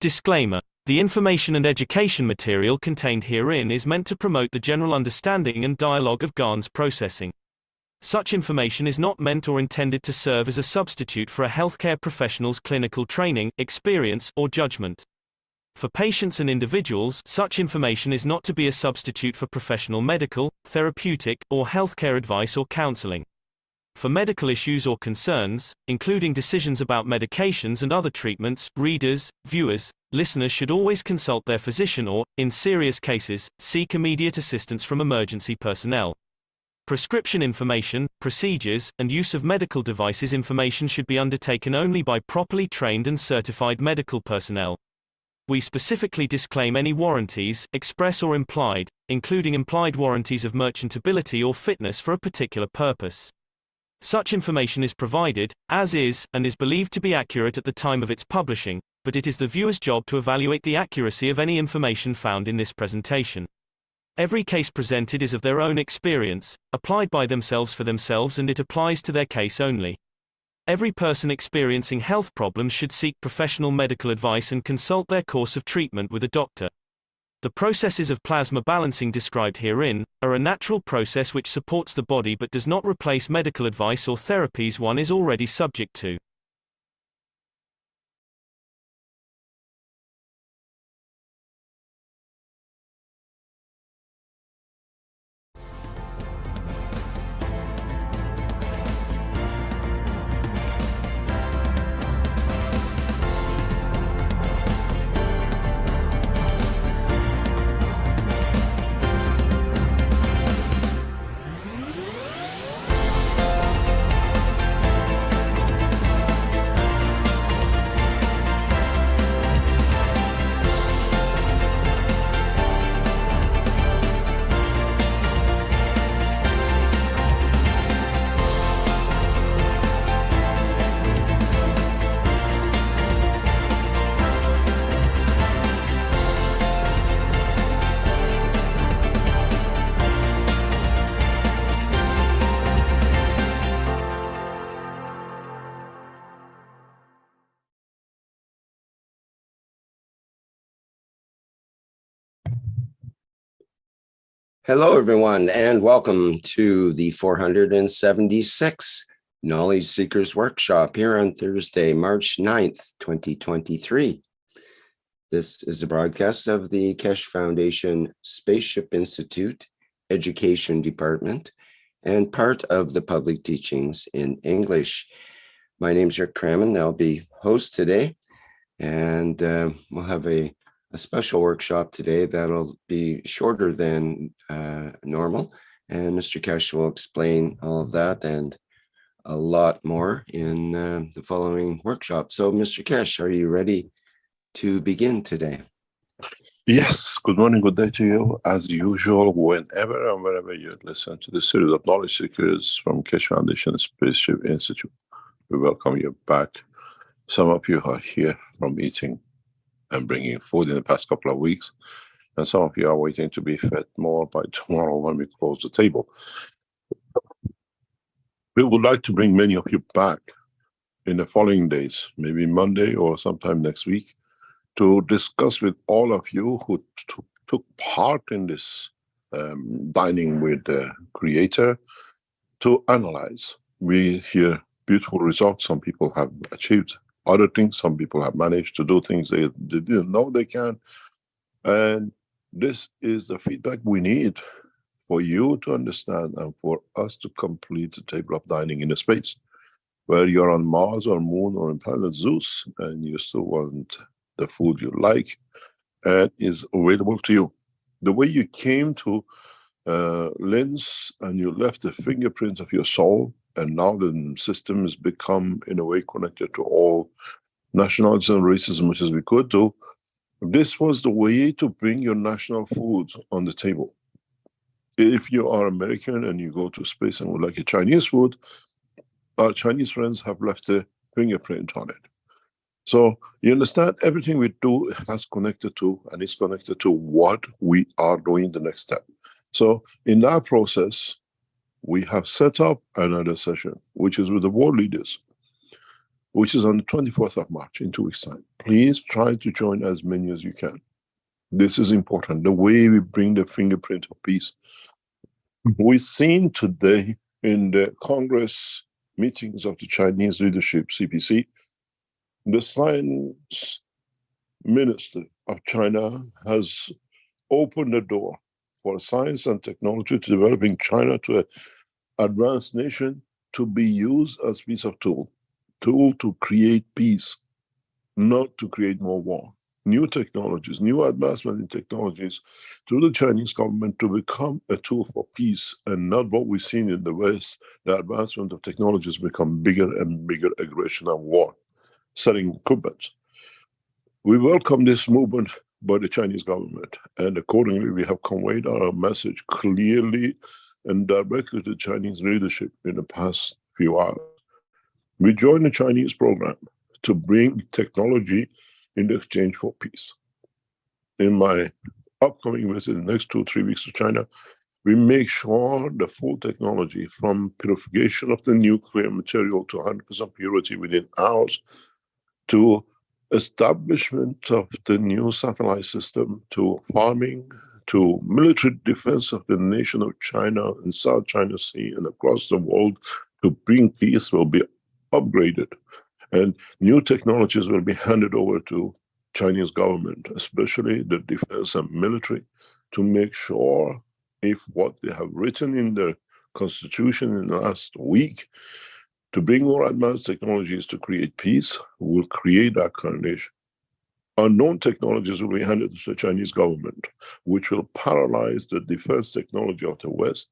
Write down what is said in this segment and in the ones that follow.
Disclaimer: the information and education material contained herein is meant to promote the general understanding and dialogue of GANs processing. Such information is not meant or intended to serve as a substitute for a healthcare professional's clinical training, experience, or judgment. For patients and individuals, such information is not to be a substitute for professional medical, therapeutic, or healthcare advice or counseling. For medical issues or concerns, including decisions about medications and other treatments, readers, viewers, listeners should always consult their physician or, in serious cases, seek immediate assistance from emergency personnel. Prescription information, procedures, and use of medical devices information should be undertaken only by properly trained and certified medical personnel. We specifically disclaim any warranties, express or implied, including implied warranties of merchantability or fitness for a particular purpose. Such information is provided, as is, and is believed to be accurate at the time of its publishing, but it is the viewer's job to evaluate the accuracy of any information found in this presentation. Every case presented is of their own experience, applied by themselves for themselves, and it applies to their case only. Every person experiencing health problems should seek professional medical advice and consult their course of treatment with a doctor. The processes of plasma balancing described herein are a natural process which supports the body but does not replace medical advice or therapies one is already subject to. Hello, everyone, and welcome to the 476 Knowledge Seekers Workshop here on Thursday, March 9th, 2023. This is a broadcast of the Keshe Foundation Spaceship Institute Education Department and part of the public teachings in English. My name is Rick Crammon. I'll be host today, and we'll have a special workshop today that'll be shorter than normal, and Mr. Keshe will explain all of that and a lot more in the following workshop. So, Mr. Keshe, are you ready to begin today? Yes, good morning, good day to you. As usual, whenever and wherever you listen to the series of Knowledge Seekers from Keshe Foundation Spaceship Institute, we welcome you back. Some of you are here from eating and bringing food in the past couple of weeks, and some of you are waiting to be fed more by tomorrow when we close the table. We would like to bring many of you back in the following days, maybe Monday or sometime next week, to discuss with all of you who took part in this dining with the Creator, to analyze. We hear beautiful results some people have achieved. Other things, some people have managed to do things they didn't know they can. And this is the feedback we need for you to understand and for us to complete the table of dining in a space where you're on Mars or Moon or in planet Zeus and you still want the food you like and is available to you. The way you came to Lens and you left the fingerprints of your soul, and now the system has become, in a way, connected to all nationalities and races as much as we could do. This was the way to bring your national foods on the table. If you are American and you go to space and would like a Chinese food, our Chinese friends have left a fingerprint on it. So you understand, everything we do has connected to, and is connected to what we are doing the next step. So in that process, we have set up another session, which is with the world leaders. which is on the 24th of March in 2 weeks' time. Please try to join as many as you can. This is important, the way we bring the fingerprint of peace. We've seen today in the Congress meetings of the Chinese leadership, CPC, the science minister of China has opened the door for science and technology to developing China to an advanced nation to be used as a piece of tool to create peace, not to create more war. New technologies, new advancement in technologies to the Chinese government to become a tool for peace and not what we've seen in the West, the advancement of technologies become bigger and bigger aggression and war, setting equipment. We welcome this movement by the Chinese government, and accordingly we have conveyed our message clearly and directly to the Chinese leadership in the past few hours. We joined the Chinese program to bring technology in exchange for peace. In my upcoming visit in the next 2-3 weeks to China, we make sure the full technology from purification of the nuclear material to 100% purity within hours, to establishment of the new satellite system, to farming, to military defense of the nation of China and South China Sea and across the world to bring peace will be upgraded. And new technologies will be handed over to Chinese government, especially the defense and military, to make sure if what they have written in their constitution in the last week to bring more advanced technologies to create peace will create that kind of nation. Unknown technologies will be handed to the Chinese government, which will paralyze the defense technology of the West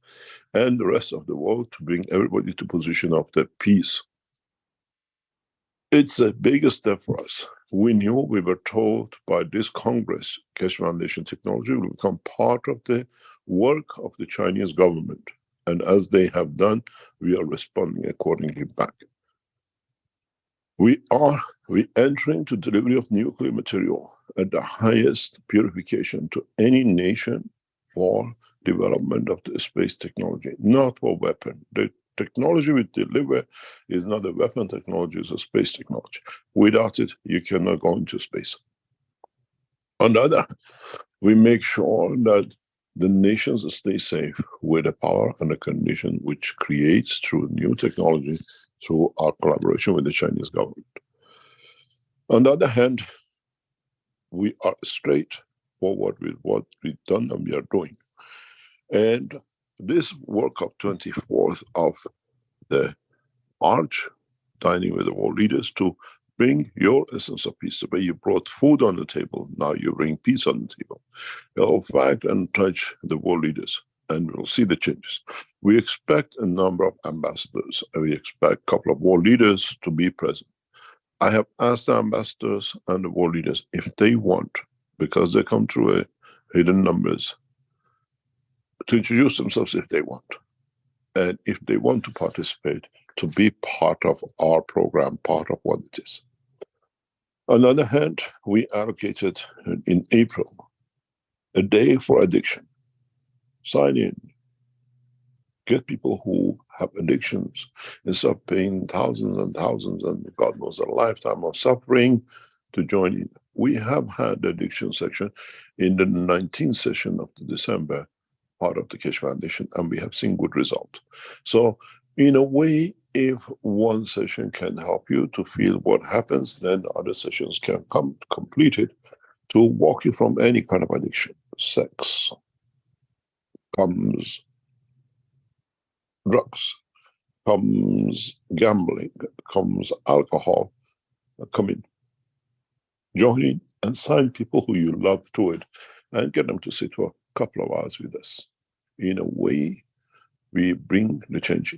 and the rest of the world to bring everybody to position of the peace. It's a bigger step for us. We were told by this Congress, Keshe Foundation technology will become part of the work of the Chinese government. And as they have done, we are responding accordingly back. We enter into delivery of nuclear material at the highest purification to any nation for development of the space technology, not for weapon. The technology we deliver is not a weapon technology, it's a space technology. Without it, you cannot go into space. On the other hand, we make sure that the nations stay safe with the power and the condition which creates through new technology, through our collaboration with the Chinese government. On the other hand, we are straightforward with what we've done and we are doing. And this work of 24th of the March, dining with the world leaders to bring your essence of peace. The way you brought food on the table, now you bring peace on the table. You'll fact and touch the world leaders and we'll see the changes. We expect a number of ambassadors and we expect a couple of world leaders to be present. I have asked the ambassadors and the world leaders if they want, because they come through a hidden numbers, to introduce themselves if they want. And if they want to participate, to be part of our program, part of what it is. On the other hand, we allocated in April a day for addiction. Sign in. Get people who have addictions instead of paying thousands and thousands and God knows a lifetime of suffering to join in. We have had the addiction section in the 19th session of the December, part of the Keshe Foundation, and we have seen good results. So in a way, if one session can help you to feel what happens, then other sessions can come completed to walk you from any kind of addiction. Sex comes drugs, comes gambling, comes alcohol, come in. Join in and sign people who you love to it and get them to sit for a couple of hours with us. In a way, we bring the change.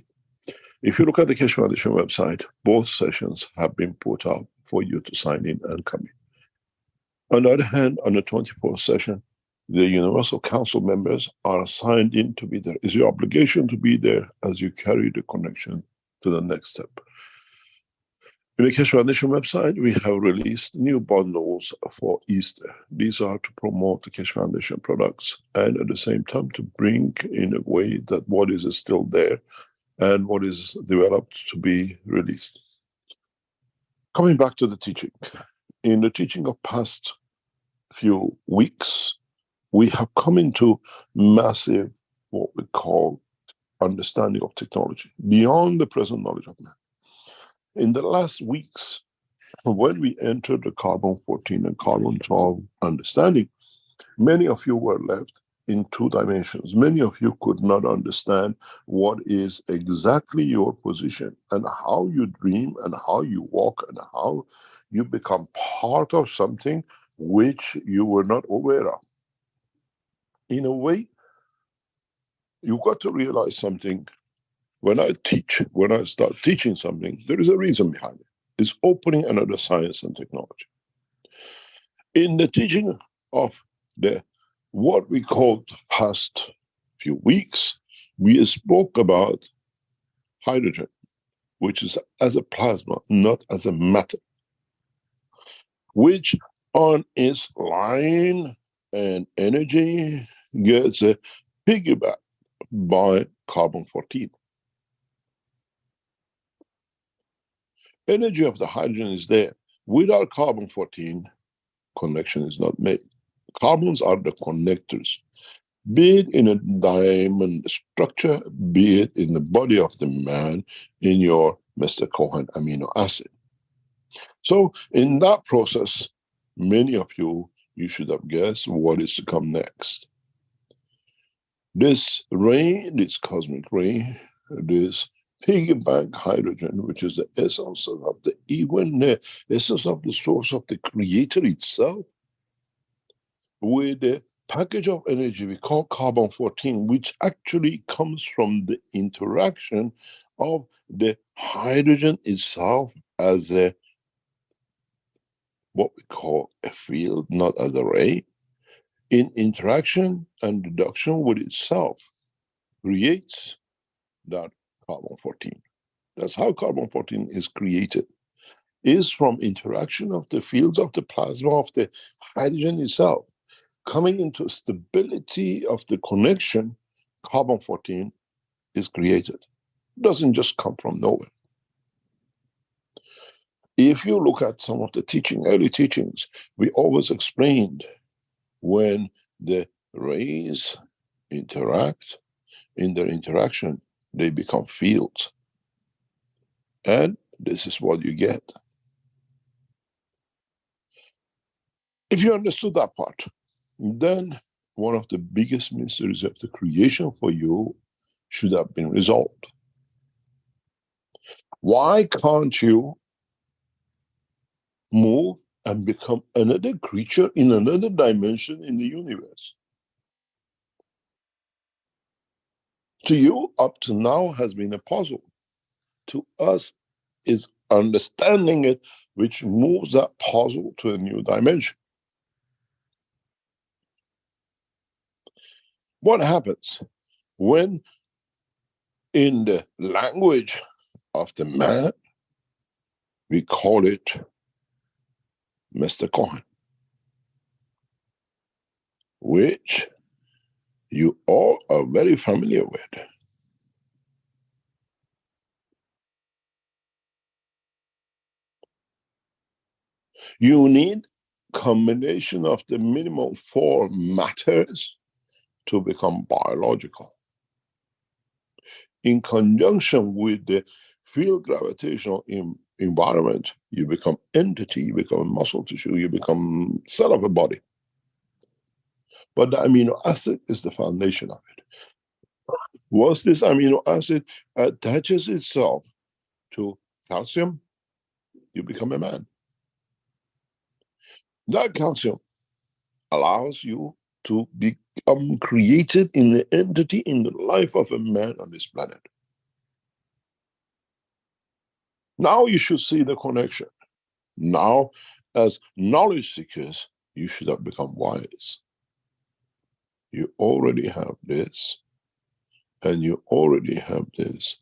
If you look at the Keshe Foundation website, both sessions have been put out for you to sign in and come in. On the other hand, on the 24th session, the Universal Council members are assigned in to be there. It's your obligation to be there as you carry the connection to the next step. In the Keshe Foundation website, we have released new bundles for Easter. These are to promote the Keshe Foundation products and at the same time to bring in a way that what is still there and what is developed to be released. Coming back to the teaching. In the teaching of past few weeks, we have come into massive, what we call, understanding of technology beyond the present knowledge of man. In the last weeks, when we entered the carbon-14 and carbon-12 understanding, many of you were left in two dimensions. Many of you could not understand what is exactly your position and how you dream and how you walk and how you become part of something which you were not aware of. In a way, you've got to realize something. When I start teaching something, there is a reason behind it. It's opening another science and technology. In the teaching of what we called past few weeks, we spoke about hydrogen, which is as a plasma, not as a matter, which on its line and energy gets a piggyback by carbon-14. Energy of the hydrogen is there. Without carbon-14, connection is not made. Carbons are the connectors, be it in a diamond structure, be it in the body of the man, in your Mr. Cohen amino acid. So in that process, many of you should have guessed what is to come next. This ray, this cosmic ray, this piggyback hydrogen, which is the essence of the, even the essence of the source of the creator itself, with the package of energy we call carbon-14, which actually comes from the interaction of the hydrogen itself as a, what we call a field, not as a ray, in interaction and reduction with itself, creates that carbon-14. That's how carbon-14 is created, is from interaction of the fields of the plasma of the hydrogen itself. Coming into stability of the connection, carbon-14 is created. It doesn't just come from nowhere. If you look at some of the early teachings, we always explained when the rays interact, in their interaction, they become fields. And this is what you get. If you understood that part, then one of the biggest mysteries of the creation for you should have been resolved. Why can't you move and become another creature in another dimension in the universe? To you, up to now, has been a puzzle. To us, is understanding it, which moves that puzzle to a new dimension. What happens when, in the language of the man, we call it Mr. Cohen, which you all are very familiar with. You need combination of the minimum 4 matters to become biological. In conjunction with the field gravitational environment, you become entity, you become muscle tissue, you become cell of a body. But the amino acid is the foundation of it. Once this amino acid attaches itself to calcium, you become a man. That calcium allows you to become created in the entity, in the life of a man on this planet. Now you should see the connection. Now, as knowledge seekers, you should have become wise. You already have this, and you already have this.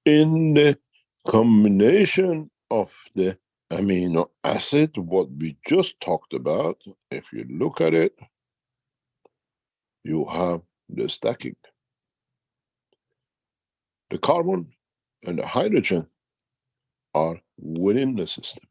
In the combination of the amino acid, what we just talked about, if you look at it, you have the stacking. The carbon and the hydrogen are within the system.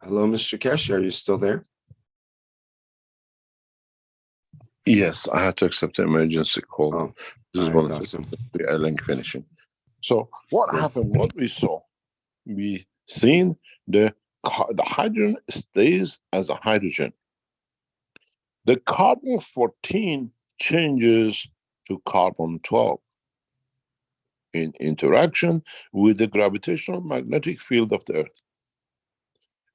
Hello, Mr. Keshe, are you still there? Yes, I had to accept the emergency call. Oh, This is all one right, of awesome. the link finishing. So what Good. happened? What we saw, we seen the hydrogen stays as a hydrogen. The carbon 14 changes to carbon 12 in interaction with the gravitational magnetic field of the Earth,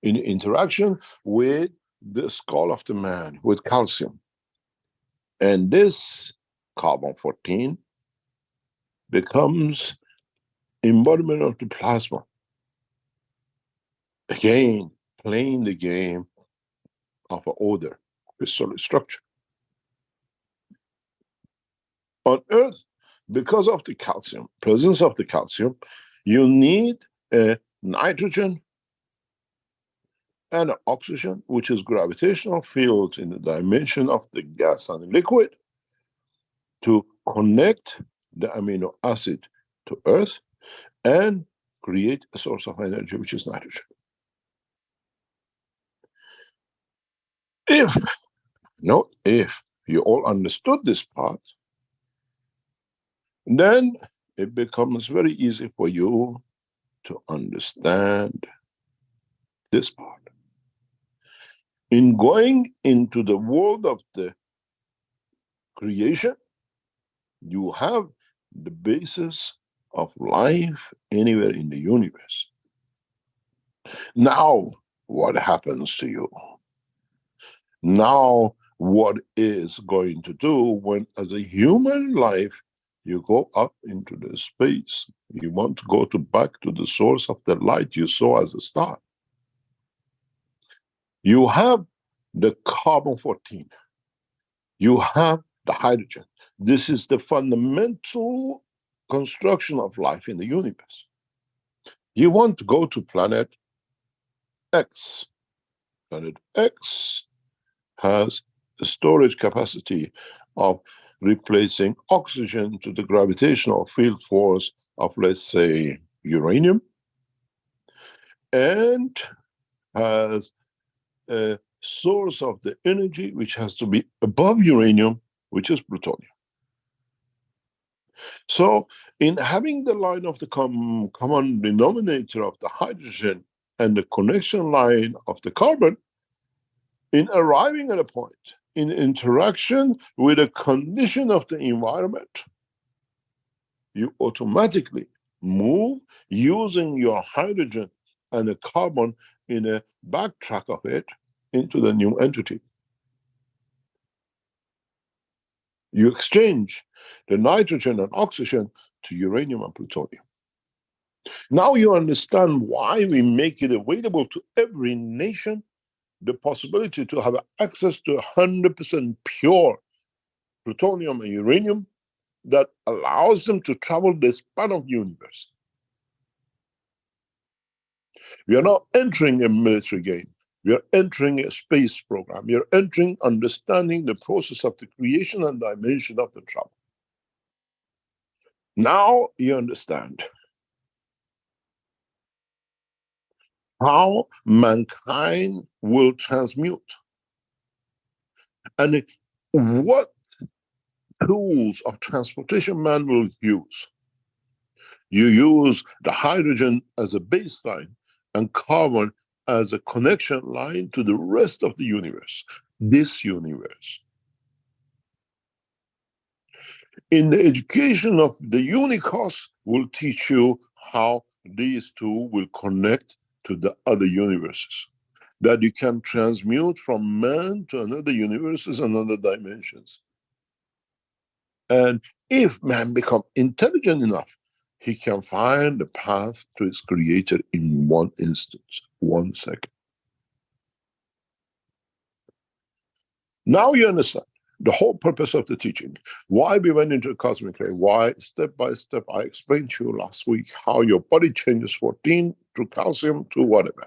in interaction with the skull of the man, with calcium. And this carbon 14 becomes embodiment of the plasma. Again, playing the game of an order, crystal structure. On Earth, because of the calcium, presence of the calcium, you need a nitrogen and an oxygen, which is gravitational fields in the dimension of the gas and the liquid, to connect the amino acid to Earth and create a source of energy, which is nitrogen. If you all understood this part, then it becomes very easy for you to understand this part. In going into the world of the creation, you have the basis of life anywhere in the universe. Now, what happens to you? Now, what is going to do when, as a human life, you go up into the space? You want to go back to the source of the light you saw as a star. You have the carbon 14. You have the hydrogen. This is the fundamental construction of life in the universe. You want to go to planet X. Planet X has a storage capacity of replacing oxygen to the gravitational field force of, let's say, uranium, and has a source of the energy which has to be above uranium, which is plutonium. So in having the line of the common denominator of the hydrogen and the connection line of the carbon, in arriving at a point, in interaction with a condition of the environment, you automatically move using your hydrogen and the carbon in a backtrack of it into the new entity. You exchange the nitrogen and oxygen to uranium and plutonium. Now you understand why we make it available to every nation the possibility to have access to 100% pure plutonium and uranium that allows them to travel the span of the universe. We are not entering a military game. We are entering a space program. We are entering understanding the process of the creation and dimension of the travel. Now you understand how mankind will transmute and what tools of transportation man will use. You use the hydrogen as a baseline and carbon as a connection line to the rest of the universe, this universe. In the education of the Unicos will teach you how these two will connect to the other universes. that you can transmute from man to another universes and other dimensions. And if man become intelligent enough, he can find the path to his creator in one instance, 1 second. Now you understand the whole purpose of the teaching. Why we went into the cosmic ray, why step by step I explained to you last week how your body changes 14 to calcium to whatever.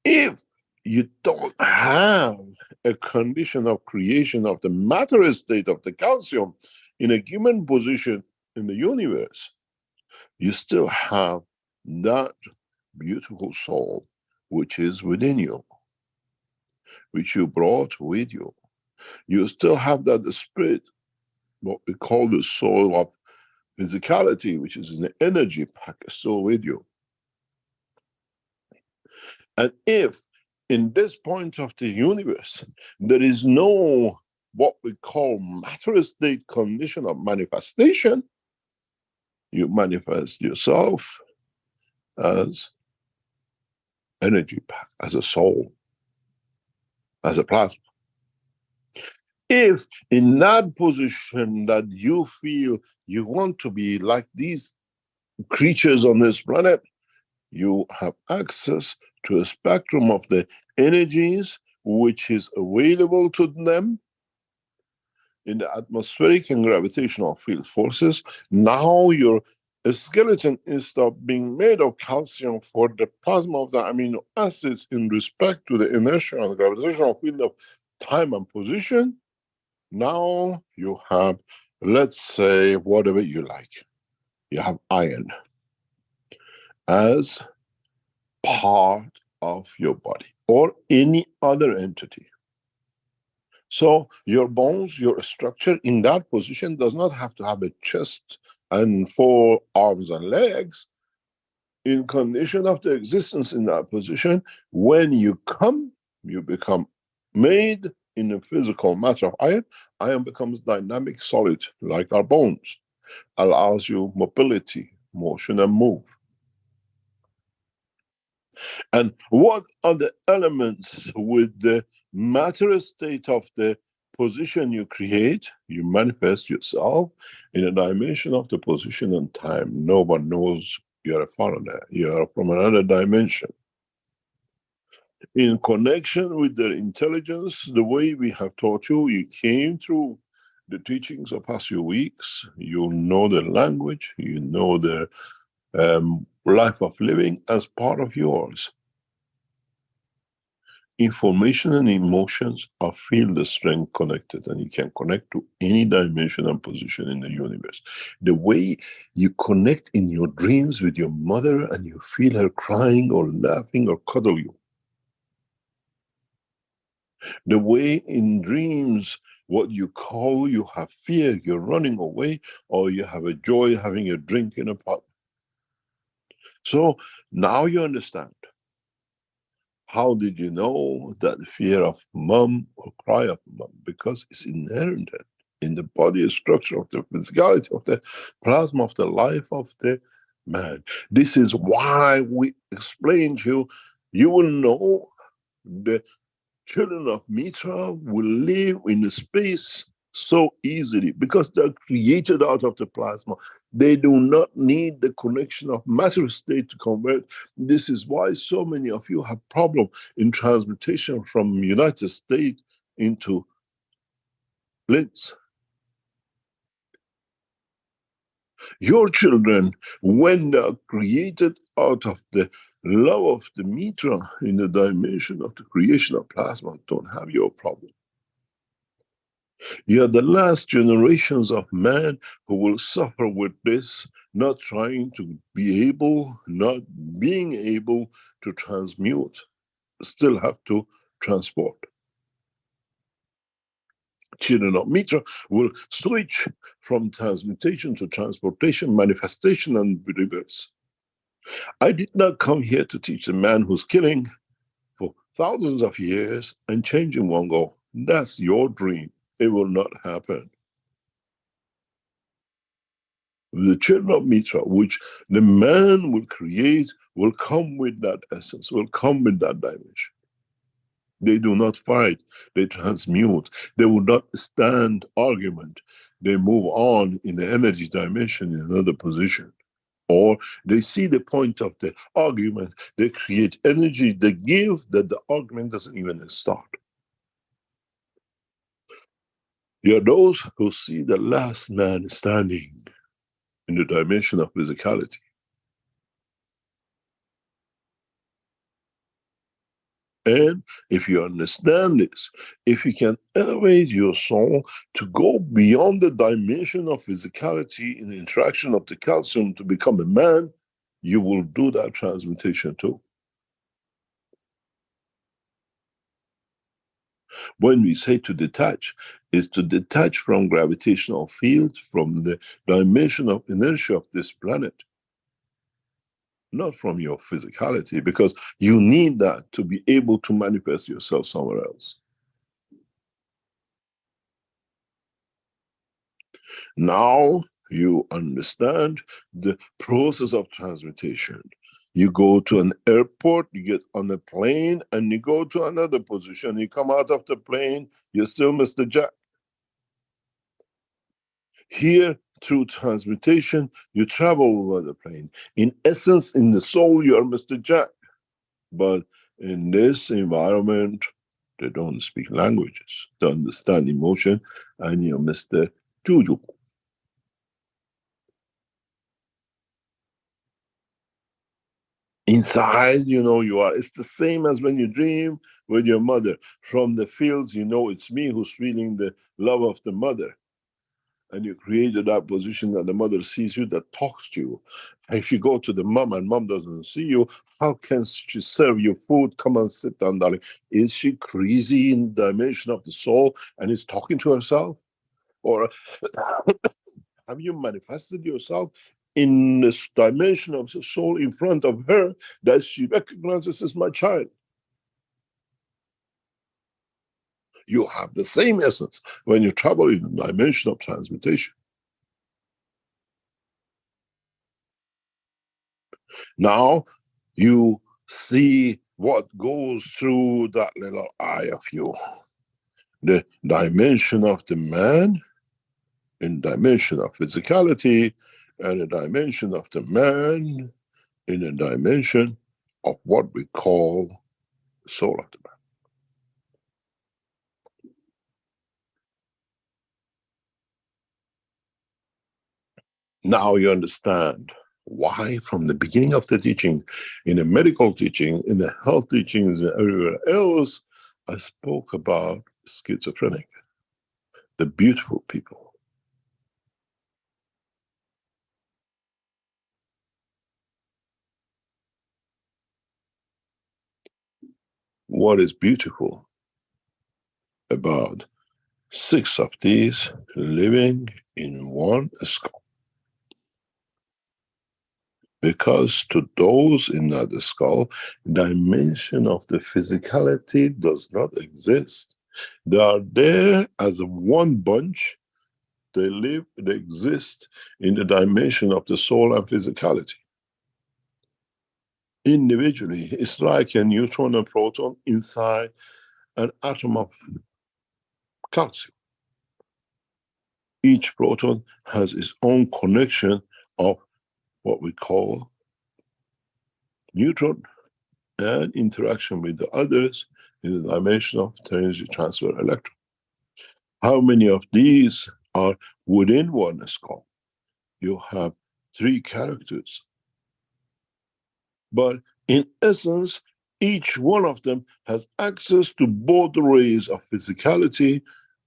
If you don't have a condition of creation of the matter state of the calcium in a given position in the universe, you still have that beautiful soul which is within you, which you brought with you. You still have that spirit, what we call the soul of physicality, which is an energy pack, still with you. And if in this point of the universe, there is no what we call matter state condition of manifestation, you manifest yourself as energy pack, as a soul, as a plasma. If in that position that you feel you want to be like these creatures on this planet, you have access to a spectrum of the energies which is available to them in the atmospheric and gravitational field forces. Now your skeleton, instead of being made of calcium for the plasma of the amino acids in respect to the inertia and gravitational field of time and position, now you have, let's say, whatever you like. You have iron as part of your body or any other entity. So your bones, your structure in that position does not have to have a chest and 4 arms and legs. In condition of the existence in that position, when you come, you become made in the physical matter of iron. Iron becomes dynamic solid like our bones, allows you mobility, motion and move. And what are the elements with the matter state of the position you create? You manifest yourself in a dimension of the position and time. No one knows you're a foreigner, you're from another dimension. In connection with their intelligence, the way we have taught you, you came through the teachings of past few weeks, you know their language, you know their life of living as part of yours. Information and emotions are field strength connected, and you can connect to any dimension and position in the universe. The way you connect in your dreams with your mother and you feel her crying or laughing or cuddle you. The way in dreams, what you call, you have fear, you're running away, or you have a joy having a drink in a pub. So now you understand. How did you know that fear of mom or cry of mom? Because it's inherent in the body structure of the physicality of the plasma of the life of the man. This is why we explain to you, you will know the children of Mitra will live in the space so easily because they're created out of the plasma. They do not need the connection of matter state to convert. This is why so many of you have problem in transmutation from United States into Linz. Your children, when they are created out of the love of the Mitra in the dimension of the creation of plasma, don't have your problem. You are the last generations of man who will suffer with this, not trying to be able, not being able to transmute, still have to transport. Children of Mitra will switch from transmutation to transportation, manifestation, and reverse. I did not come here to teach a man who's killing for thousands of years and changing one go. That's your dream. It will not happen. The children of Mitra, which the man will create, will come with that essence, will come with that dimension. They do not fight, they transmute. They will not stand argument. They move on in the energy dimension in another position. Or they see the point of the argument, they create energy, they give that the argument doesn't even start. There are those who see the last man standing in the dimension of physicality. And if you understand this, if you can elevate your soul to go beyond the dimension of physicality in the interaction of the calcium to become a man, you will do that transmutation too. When we say to detach, is to detach from gravitational fields, from the dimension of inertia of this planet, not from your physicality, because you need that to be able to manifest yourself somewhere else. Now you understand the process of transmutation. You go to an airport, you get on a plane, and you go to another position. You come out of the plane, you're still Mr. Jack. Here, through transmutation, you travel over the plane. In essence, in the soul, you are Mr. Jack. But in this environment, they don't speak languages, they understand emotion, and you're Mr. Juju. Inside, you know you are. It's the same as when you dream with your mother. From the fields, you know it's me who's feeling the love of the mother. And you created that position that the mother sees you, that talks to you. If you go to the mom and mom doesn't see you, how can she serve you food? Come and sit down, darling. Is she crazy in the dimension of the soul and is talking to herself? Or have you manifested yourself in this dimension of the soul in front of her that she recognizes as my child? You have the same essence when you travel in the dimension of transmutation. Now you see what goes through that little eye of you. The dimension of the man, in dimension of physicality, and the dimension of the man in a dimension of what we call the soul of the man. Now you understand why from the beginning of the teaching, in the medical teaching, in the health teachings, and everywhere else, I spoke about schizophrenic, the beautiful people. What is beautiful about 6 of these living in one skull? Because to those in that skull, dimension of the physicality does not exist. They are there as one bunch. They live, they exist in the dimension of the soul and physicality. Individually, it's like a neutron and proton inside an atom of calcium. Each proton has its own connection of what we call neutron and interaction with the others in the dimension of energy transfer electron. How many of these are within one skull? You have 3 characters. But in essence, each one of them has access to both the rays of physicality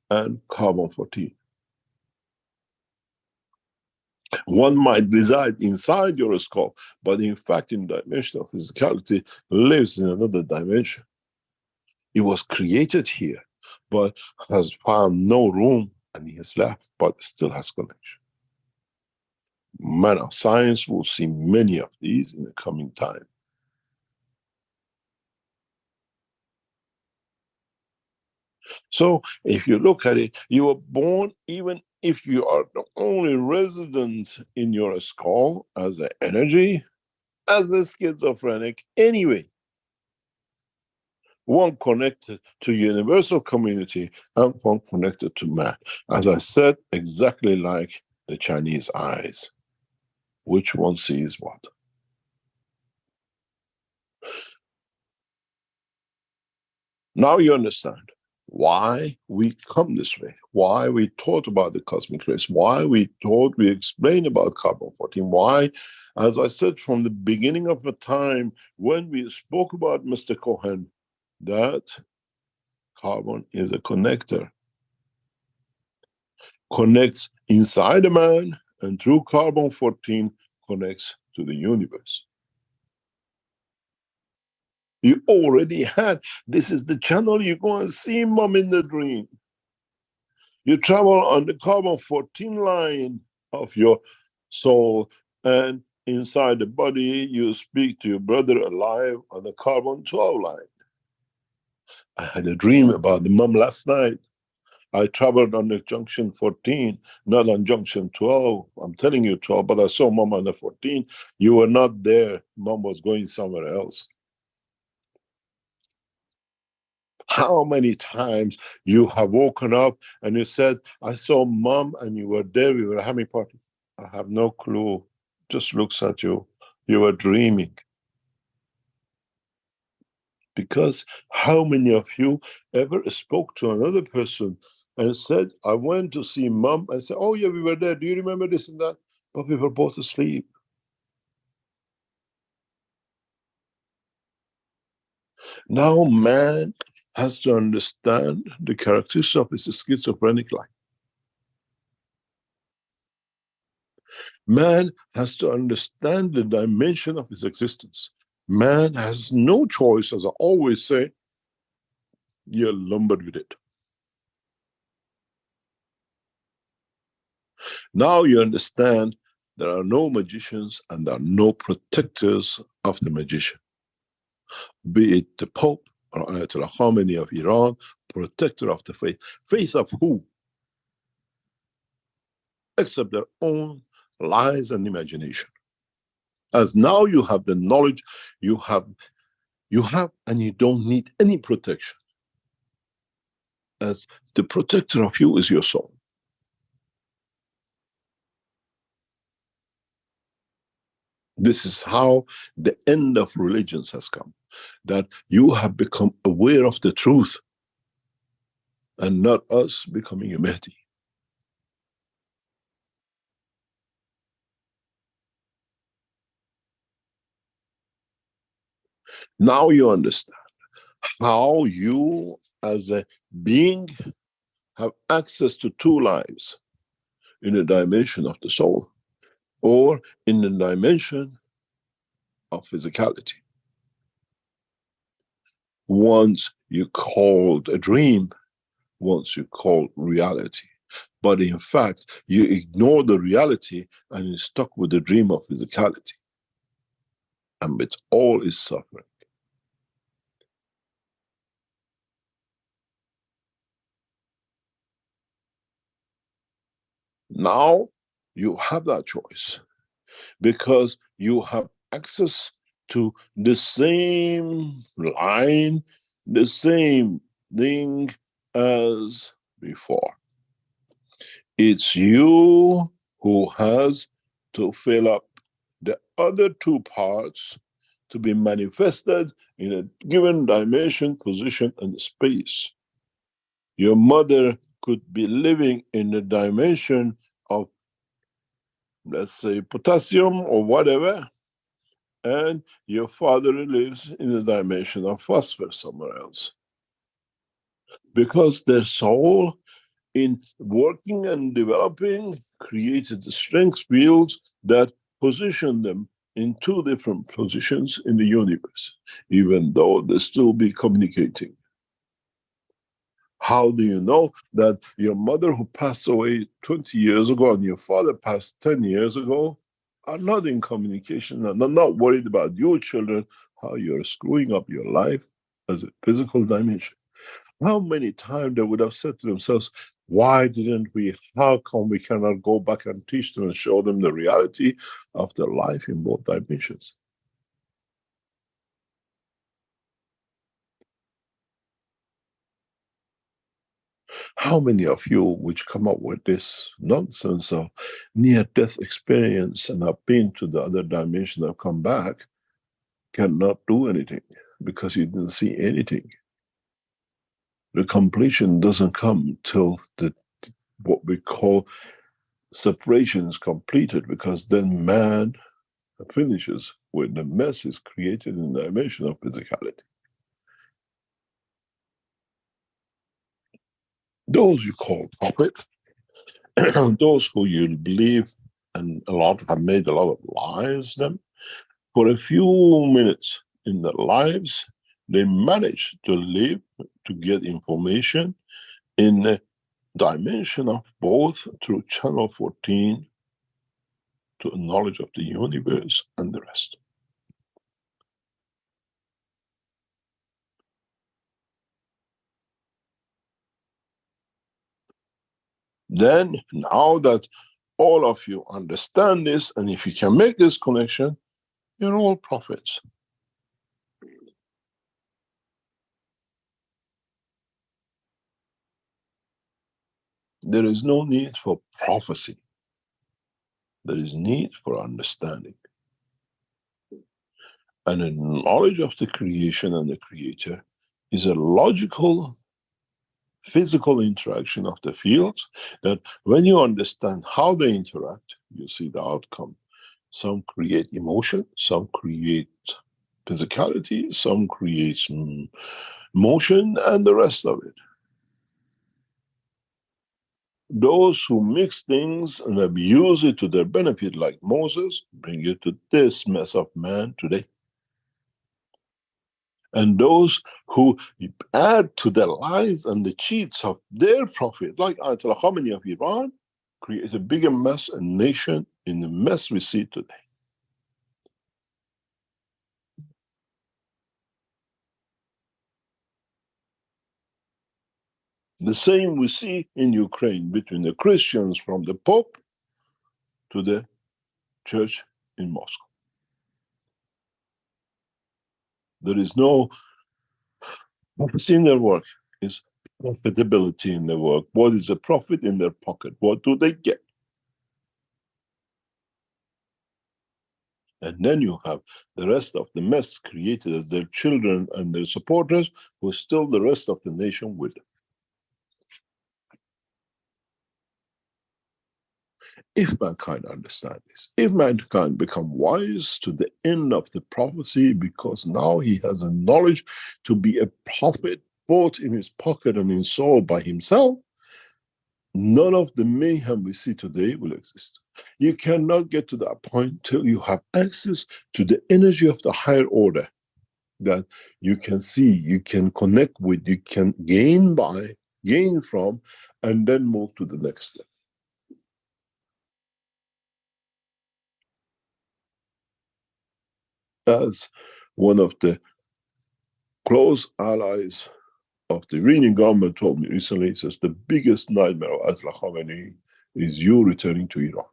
and carbon-14. One might reside inside your skull, but in fact, in the dimension of physicality, lives in another dimension. It was created here, but has found no room, and he has left, but still has connection. Man of science will see many of these in the coming time. So if you look at it, you were born, even if you are the only resident in your skull as an energy, as a schizophrenic anyway. one connected to universal community and one connected to man. As I said, exactly like the Chinese eyes. Which one sees what? Now you understand why we come this way, why we taught about the cosmic rays, why we explained about carbon-14, why, as I said from the beginning of the time when we spoke about Mr. Cohen, that carbon is a connector. Connects inside a man, and through carbon-14 connects to the universe. You already had, this is the channel you go and see mom in the dream. You travel on the carbon-14 line of your soul, and inside the body, you speak to your brother alive on the carbon-12 line. I had a dream about the mom last night. I traveled on the junction 14, not on junction 12. I'm telling you 12, but I saw mom on the 14. You were not there. Mom was going somewhere else. How many times you have woken up and you said, I saw mom and you were there, we were having a party. I have no clue. Just looks at you. You were dreaming. Because how many of you ever spoke to another person and said, I went to see mom, and said, oh yeah, we were there. Do you remember this and that? But we were both asleep. Now man has to understand the characteristics of his schizophrenic life. Man has to understand the dimension of his existence. Man has no choice, as I always say, you're lumbered with it. Now you understand there are no magicians and there are no protectors of the magician. Be it the Pope or Ayatollah Khamenei of Iran, protector of the faith. Faith of who? Except their own lies and imagination. As now you have the knowledge, you have and you don't need any protection. As the protector of you is your soul. This is how the end of religions has come. That you have become aware of the truth and not us becoming a Mahdi. Now you understand how you as a being have access to two lives in the dimension of the soul or in the dimension of physicality. Once you called a dream, once you call reality. But in fact, you ignore the reality and you're stuck with the dream of physicality. And with all is suffering. Now you have that choice because you have access to the same line, the same thing as before. It's you who has to fill up the other two parts to be manifested in a given dimension, position, and space. Your mother could be living in the dimension of, let's say, potassium or whatever, and your father lives in the dimension of phosphorus somewhere else. Because their soul, in working and developing, created the strength fields that position them in two different positions in the universe, even though they still be communicating. How do you know that your mother who passed away 20 years ago and your father passed 10 years ago are not in communication and are not worried about your children, how you're screwing up your life as a physical dimension? How many times they would have said to themselves, why didn't we, how come we cannot go back and teach them and show them the reality of their life in both dimensions? How many of you which come up with this nonsense of near-death experience and have been to the other dimension and come back cannot do anything because you didn't see anything? The completion doesn't come till what we call separation is completed, because then man finishes when the mess is created in the dimension of physicality. Those you call prophets, those who you believe, and a lot have made a lot of lies them, for a few minutes in their lives, they manage to live, to get information in a dimension of both through channel 14 to a knowledge of the universe and the rest. Then, now that all of you understand this, and if you can make this connection, you're all prophets. There is no need for prophecy. There is need for understanding. And a knowledge of the creation and the creator is a logical, physical interaction of the fields that when you understand how they interact, you see the outcome. Some create emotion, some create physicality, some creates motion, and the rest of it. Those who mix things and abuse it to their benefit, like Moses, bring it to this mess of man today. And those who add to the lies and the cheats of their prophet, like Ayatollah Khamenei of Iran, create a bigger mess and nation in the mess we see today. The same we see in Ukraine between the Christians from the Pope to the church in Moscow. There is no prophecy in their work, is profitability in their work. What is the profit in their pocket? What do they get? And then you have the rest of the mess created as their children and their supporters, who still the rest of the nation with them. If mankind understand this, if mankind become wise to the end of the prophecy, because now he has a knowledge to be a prophet both in his pocket and in soul by himself, none of the mayhem we see today will exist. You cannot get to that point till you have access to the energy of the higher order that you can see, you can connect with, you can gain from, and then move to the next step. As one of the close allies of the Iranian government told me recently, he says, the biggest nightmare of Ayatollah Khamenei is you returning to Iran.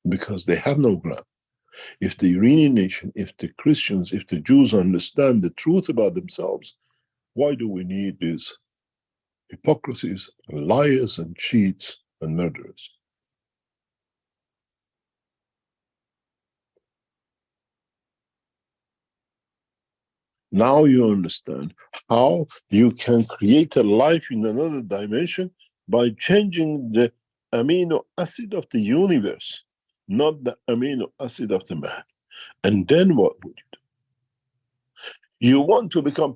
Because they have no ground. If the Iranian nation, if the Christians, if the Jews understand the truth about themselves, why do we need these hypocrisies, liars and cheats and murderers? Now you understand how you can create a life in another dimension by changing the amino acid of the universe, not the amino acid of the man. And then what would you do? You want to become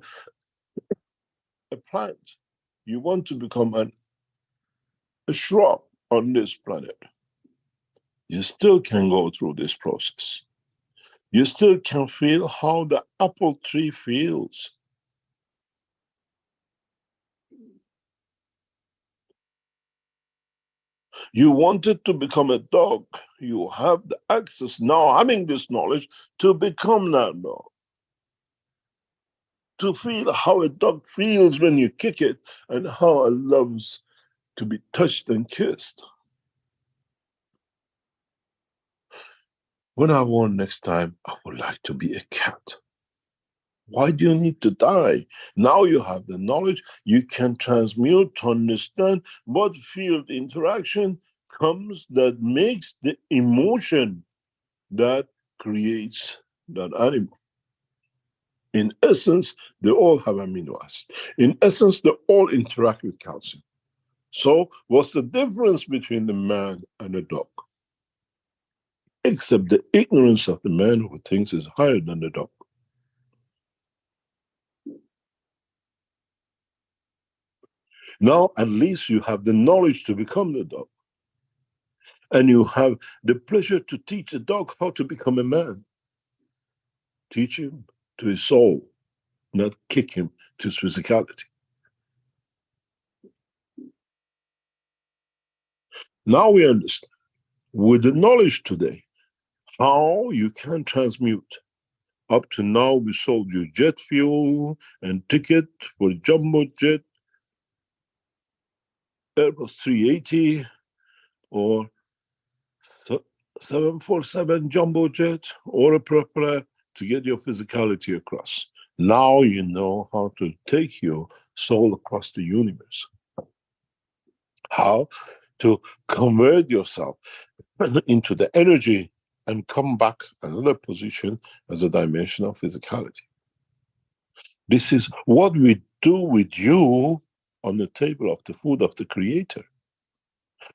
a plant. You want to become a shrub on this planet. You still can go through this process. You still can feel how the apple tree feels. You wanted to become a dog. You have the access now, having this knowledge, to become that dog. To feel how a dog feels when you kick it and how it loves to be touched and kissed. When I want next time, I would like to be a cat. Why do you need to die? Now you have the knowledge, you can transmute to understand what field interaction comes that makes the emotion that creates that animal. In essence, they all have amino acids. In essence, they all interact with calcium. So what's the difference between the man and the dog? Except the ignorance of the man who thinks is higher than the dog. Now, at least you have the knowledge to become the dog. And you have the pleasure to teach the dog how to become a man. Teach him to his soul, not kick him to his physicality. Now we understand, with the knowledge today, how you can transmute. Up to now, we sold you jet fuel and ticket for jumbo jet, Airbus 380, or 747 jumbo jet, or a propeller to get your physicality across. Now you know how to take your soul across the universe. How to convert yourself into the energy and come back another position as a dimension of physicality. This is what we do with you on the table of the food of the Creator.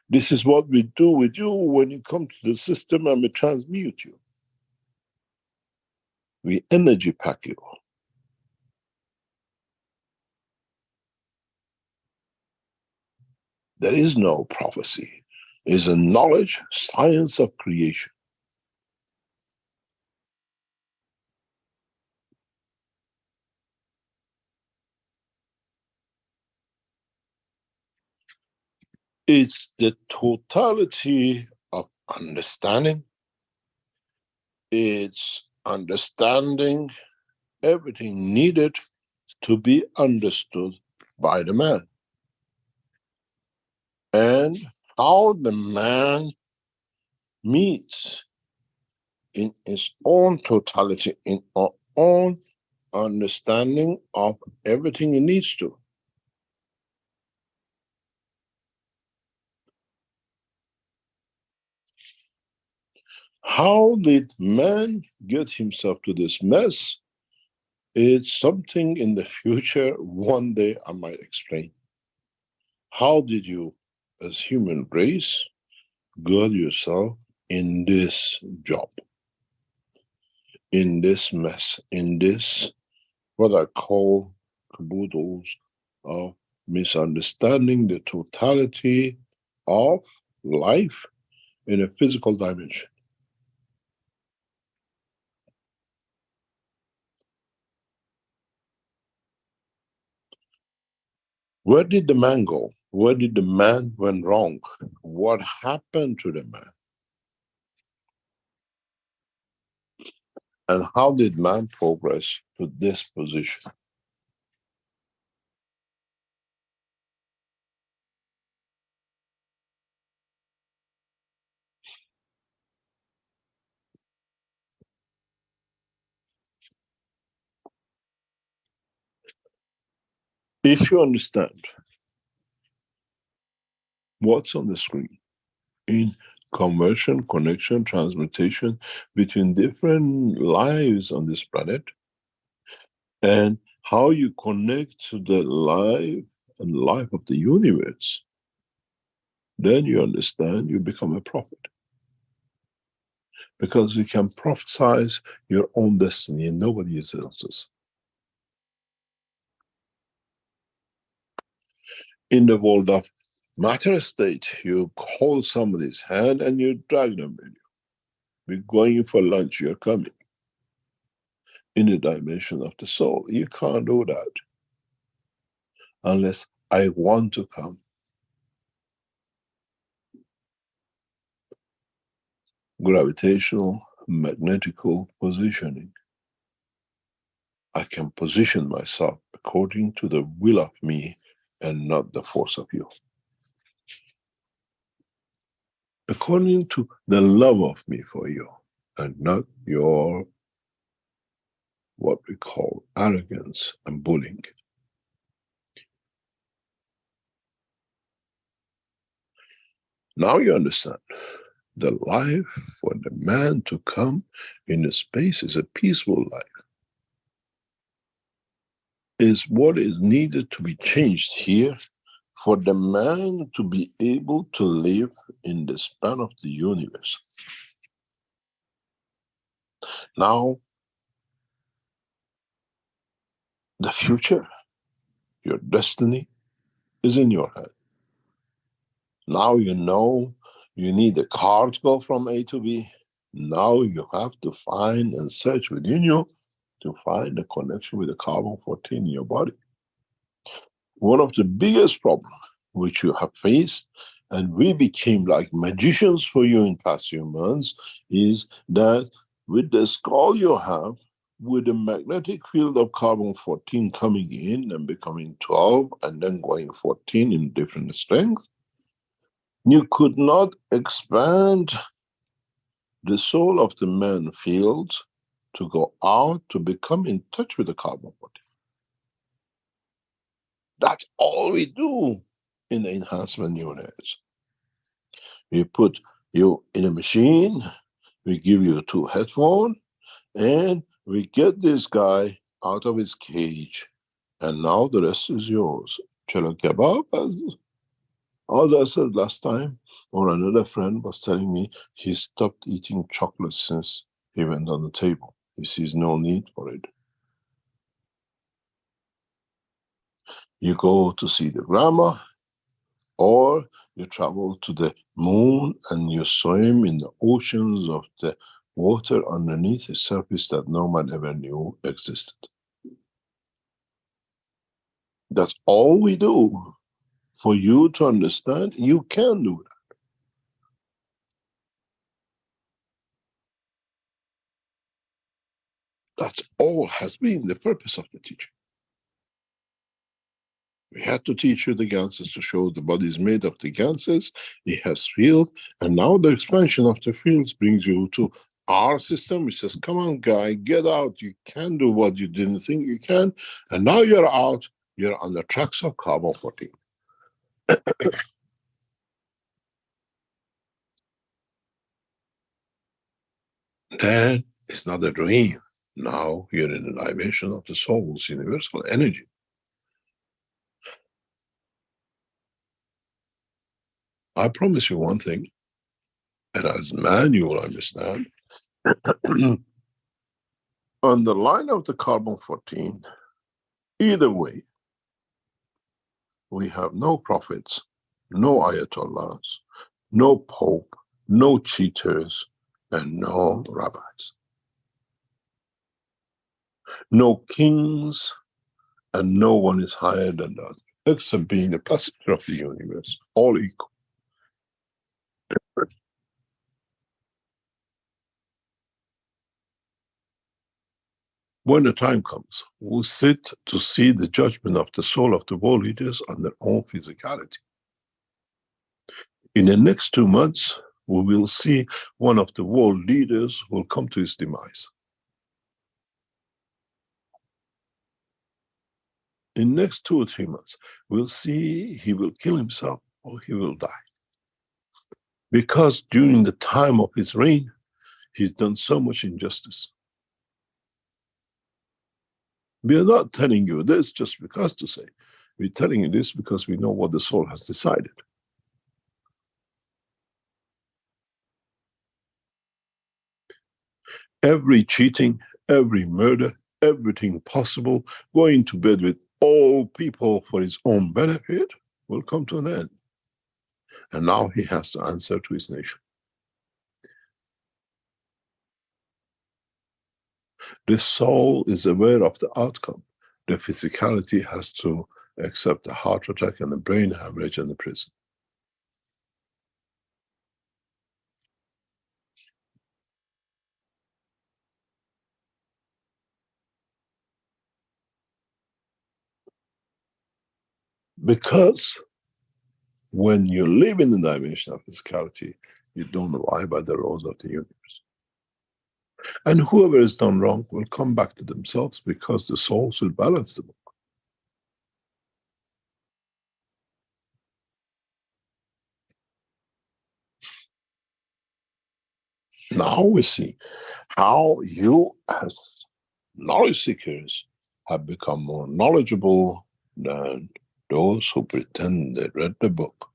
This is what we do with you when you come to the system and we transmute you. We energy pack you. There is no prophecy. It is a knowledge, science of creation. It's the totality of understanding. It's understanding everything needed to be understood by the man. And how the man meets in his own totality, in our own understanding of everything he needs to. How did man get himself to this mess? It's something in the future, one day I might explain. How did you, as human race, got yourself in this job, in this mess, in this, what I call caboodles of misunderstanding the totality of life in a physical dimension? Where did the man go? Where did the man went wrong? What happened to the man? And how did man progress to this position? If you understand what's on the screen in conversion, connection, transmutation between different lives on this planet, and how you connect to the life and life of the universe, then you understand, you become a prophet. Because you can prophesize your own destiny and nobody else's. In the world of matter state, you hold somebody's hand and you drag them with you. We're going for lunch, you're coming. In the dimension of the soul, you can't do that unless I want to come. Gravitational, magnetical positioning. I can position myself according to the will of me and not the force of you. According to the love of me for you and not your what we call arrogance and bullying. Now you understand. The life for the man to come in a space is a peaceful life. Is what is needed to be changed here for the man to be able to live in the span of the universe. Now, the future, your destiny, is in your hand. Now you know you need a car to go from A to B. Now you have to find and search within you to find a connection with the carbon-14 in your body. One of the biggest problems which you have faced, and we became like magicians for you in past few months, is that with the skull you have, with the magnetic field of carbon-14 coming in and becoming 12 and then going 14 in different strength, you could not expand the soul of the man fields to go out to become in touch with the carbon-14. That's all we do in the enhancement units. We put you in a machine, we give you 2 headphones, and we get this guy out of his cage, and now the rest is yours. Chalo kebab, as I said last time, or another friend was telling me he stopped eating chocolate since he went on the table. He sees no need for it. You go to see the grandma, or you travel to the moon and you swim in the oceans of the water underneath a surface that no man ever knew existed. That's all we do. For you to understand, you can do that. That's all has been the purpose of the teaching. We had to teach you the ganses to show the body is made of the ganses, it has field, and now the expansion of the fields brings you to our system, which says, come on guy, get out, you can do what you didn't think you can, and now you're out, you're on the tracks of carbon-14. Then it's not a dream. Now you're in the dimension of the soul's universal energy. I promise you one thing, and as man you will understand, on the line of the carbon-14, either way, we have no prophets, no ayatollahs, no pope, no cheaters, and no rabbis. No kings, and no one is higher than the other, except being the passenger of the universe, all equal. When the time comes, we'll sit to see the judgment of the soul of the world leaders on their own physicality. In the next 2 months, we will see one of the world leaders will come to his demise. In the next 2 or 3 months, we'll see he will kill himself or he will die. Because during the time of his reign, he's done so much injustice. We are not telling you this just because to say. We're telling you this because we know what the soul has decided. Every cheating, every murder, everything possible, going to bed with all people for his own benefit will come to an end. And now he has to answer to his nation. The soul is aware of the outcome. The physicality has to accept the heart attack and the brain hemorrhage and the prison. Because when you live in the dimension of physicality, you don't lie by the laws of the universe. And whoever has done wrong will come back to themselves, because the souls will balance the book. Now we see how you, as knowledge seekers, have become more knowledgeable than those who pretend they read the book.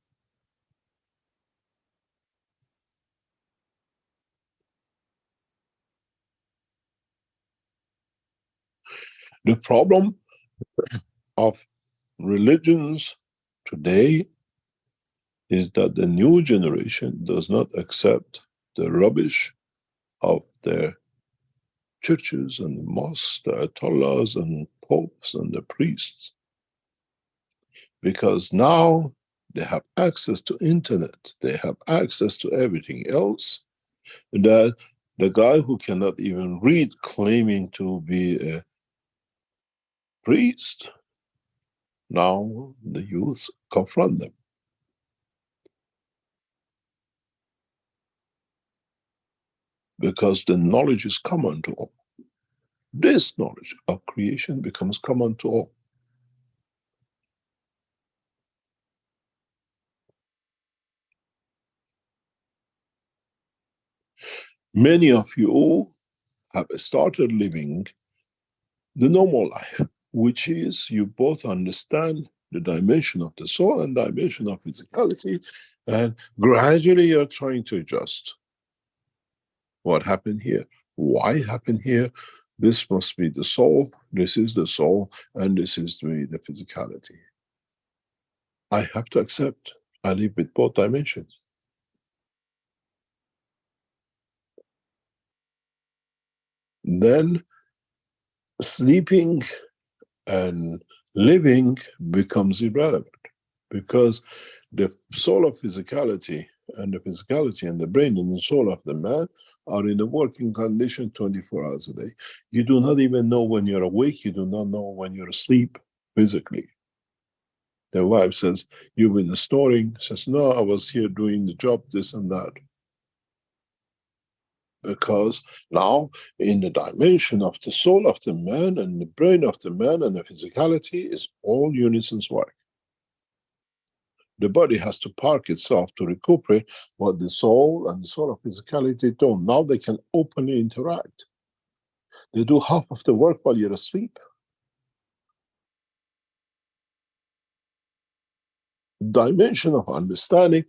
The problem of religions today is that the new generation does not accept the rubbish of their churches and the mosques, the ayatollahs and popes and the priests, because now they have access to internet, they have access to everything else, that the guy who cannot even read, claiming to be a priest, now the youth confront them. Because the knowledge is common to all. This knowledge of creation becomes common to all. Many of you have started living the normal life, which is you both understand the dimension of the soul and dimension of physicality, and gradually you're trying to adjust. What happened here? Why happened here? This must be the soul, this is the soul, and this is the physicality. I have to accept I live with both dimensions. Then sleeping and living becomes irrelevant, because the soul of physicality and the brain and the soul of the man are in a working condition 24 hours a day. You do not even know when you're awake, you do not know when you're asleep physically. The wife says, "You've been snoring." Says, "No, I was here doing the job, this and that." Because now, in the dimension of the soul of the man and the brain of the man and the physicality is all unison's work. The body has to park itself to recuperate what the soul and the soul of physicality don't. Now they can openly interact. They do half of the work while you're asleep. Dimension of understanding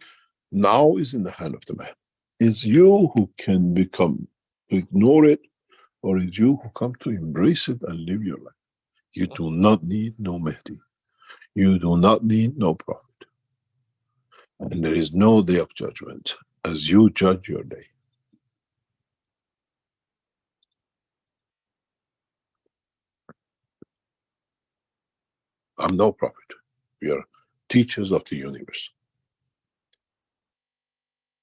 now is in the hand of the man. It's you who can become to ignore it, or it's you who come to embrace it and live your life. You do not need no Mehdi. You do not need no prophet. And there is no day of judgment as you judge your day. I'm no prophet. We are teachers of the universe.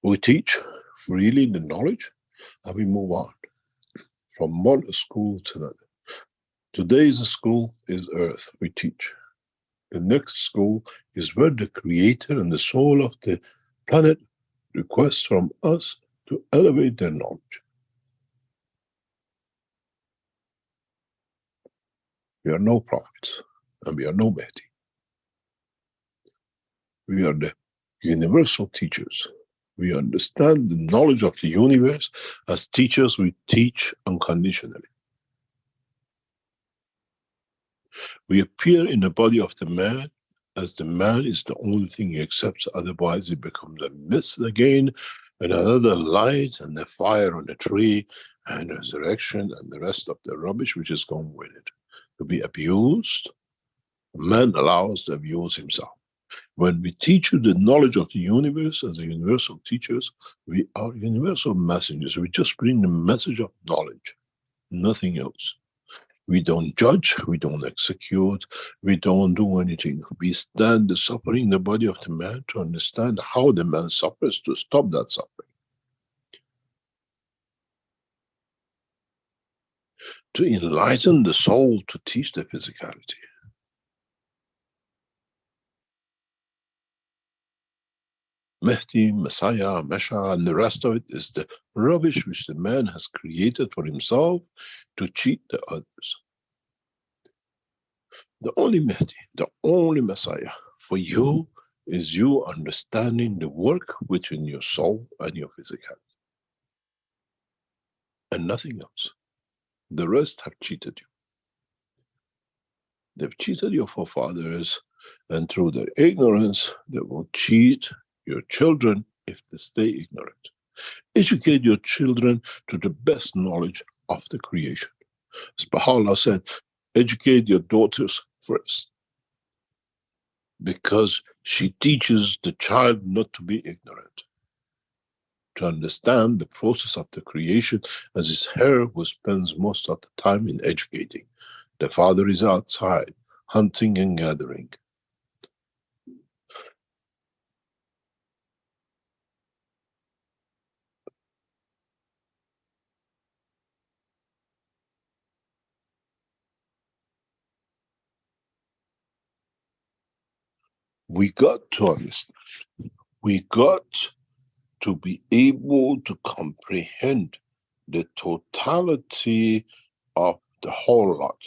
We teach freely the knowledge and we move on from one school to another. Today's school is Earth, we teach. The next school is where the creator and the soul of the planet requests from us to elevate their knowledge. We are no prophets and we are no Mehdi. We are the universal teachers. We understand the knowledge of the universe. As teachers, we teach unconditionally. We appear in the body of the man as the man is the only thing he accepts, otherwise it becomes a myth again, and another light and the fire on the tree and resurrection and the rest of the rubbish which is going with it. To be abused, man allows to abuse himself. When we teach you the knowledge of the universe as a universal teachers, we are universal messengers. We just bring the message of knowledge, nothing else. We don't judge, we don't execute, we don't do anything. We stand the suffering in the body of the man to understand how the man suffers, to stop that suffering. To enlighten the soul, to teach the physicality. Mehdi, Messiah, Mesha, and the rest of it is the rubbish which the man has created for himself to cheat the others. The only Mehdi, the only Messiah for you is you understanding the work between your soul and your physicality. And nothing else. The rest have cheated you. They've cheated your forefathers, and through their ignorance, they will cheat your children if they stay ignorant. Educate your children to the best knowledge of the creation. As Baha'u'llah said, educate your daughters first, because she teaches the child not to be ignorant, to understand the process of the creation, as it's her who spends most of the time in educating. The father is outside, hunting and gathering. We got to understand. We got to be able to comprehend the totality of the whole lot.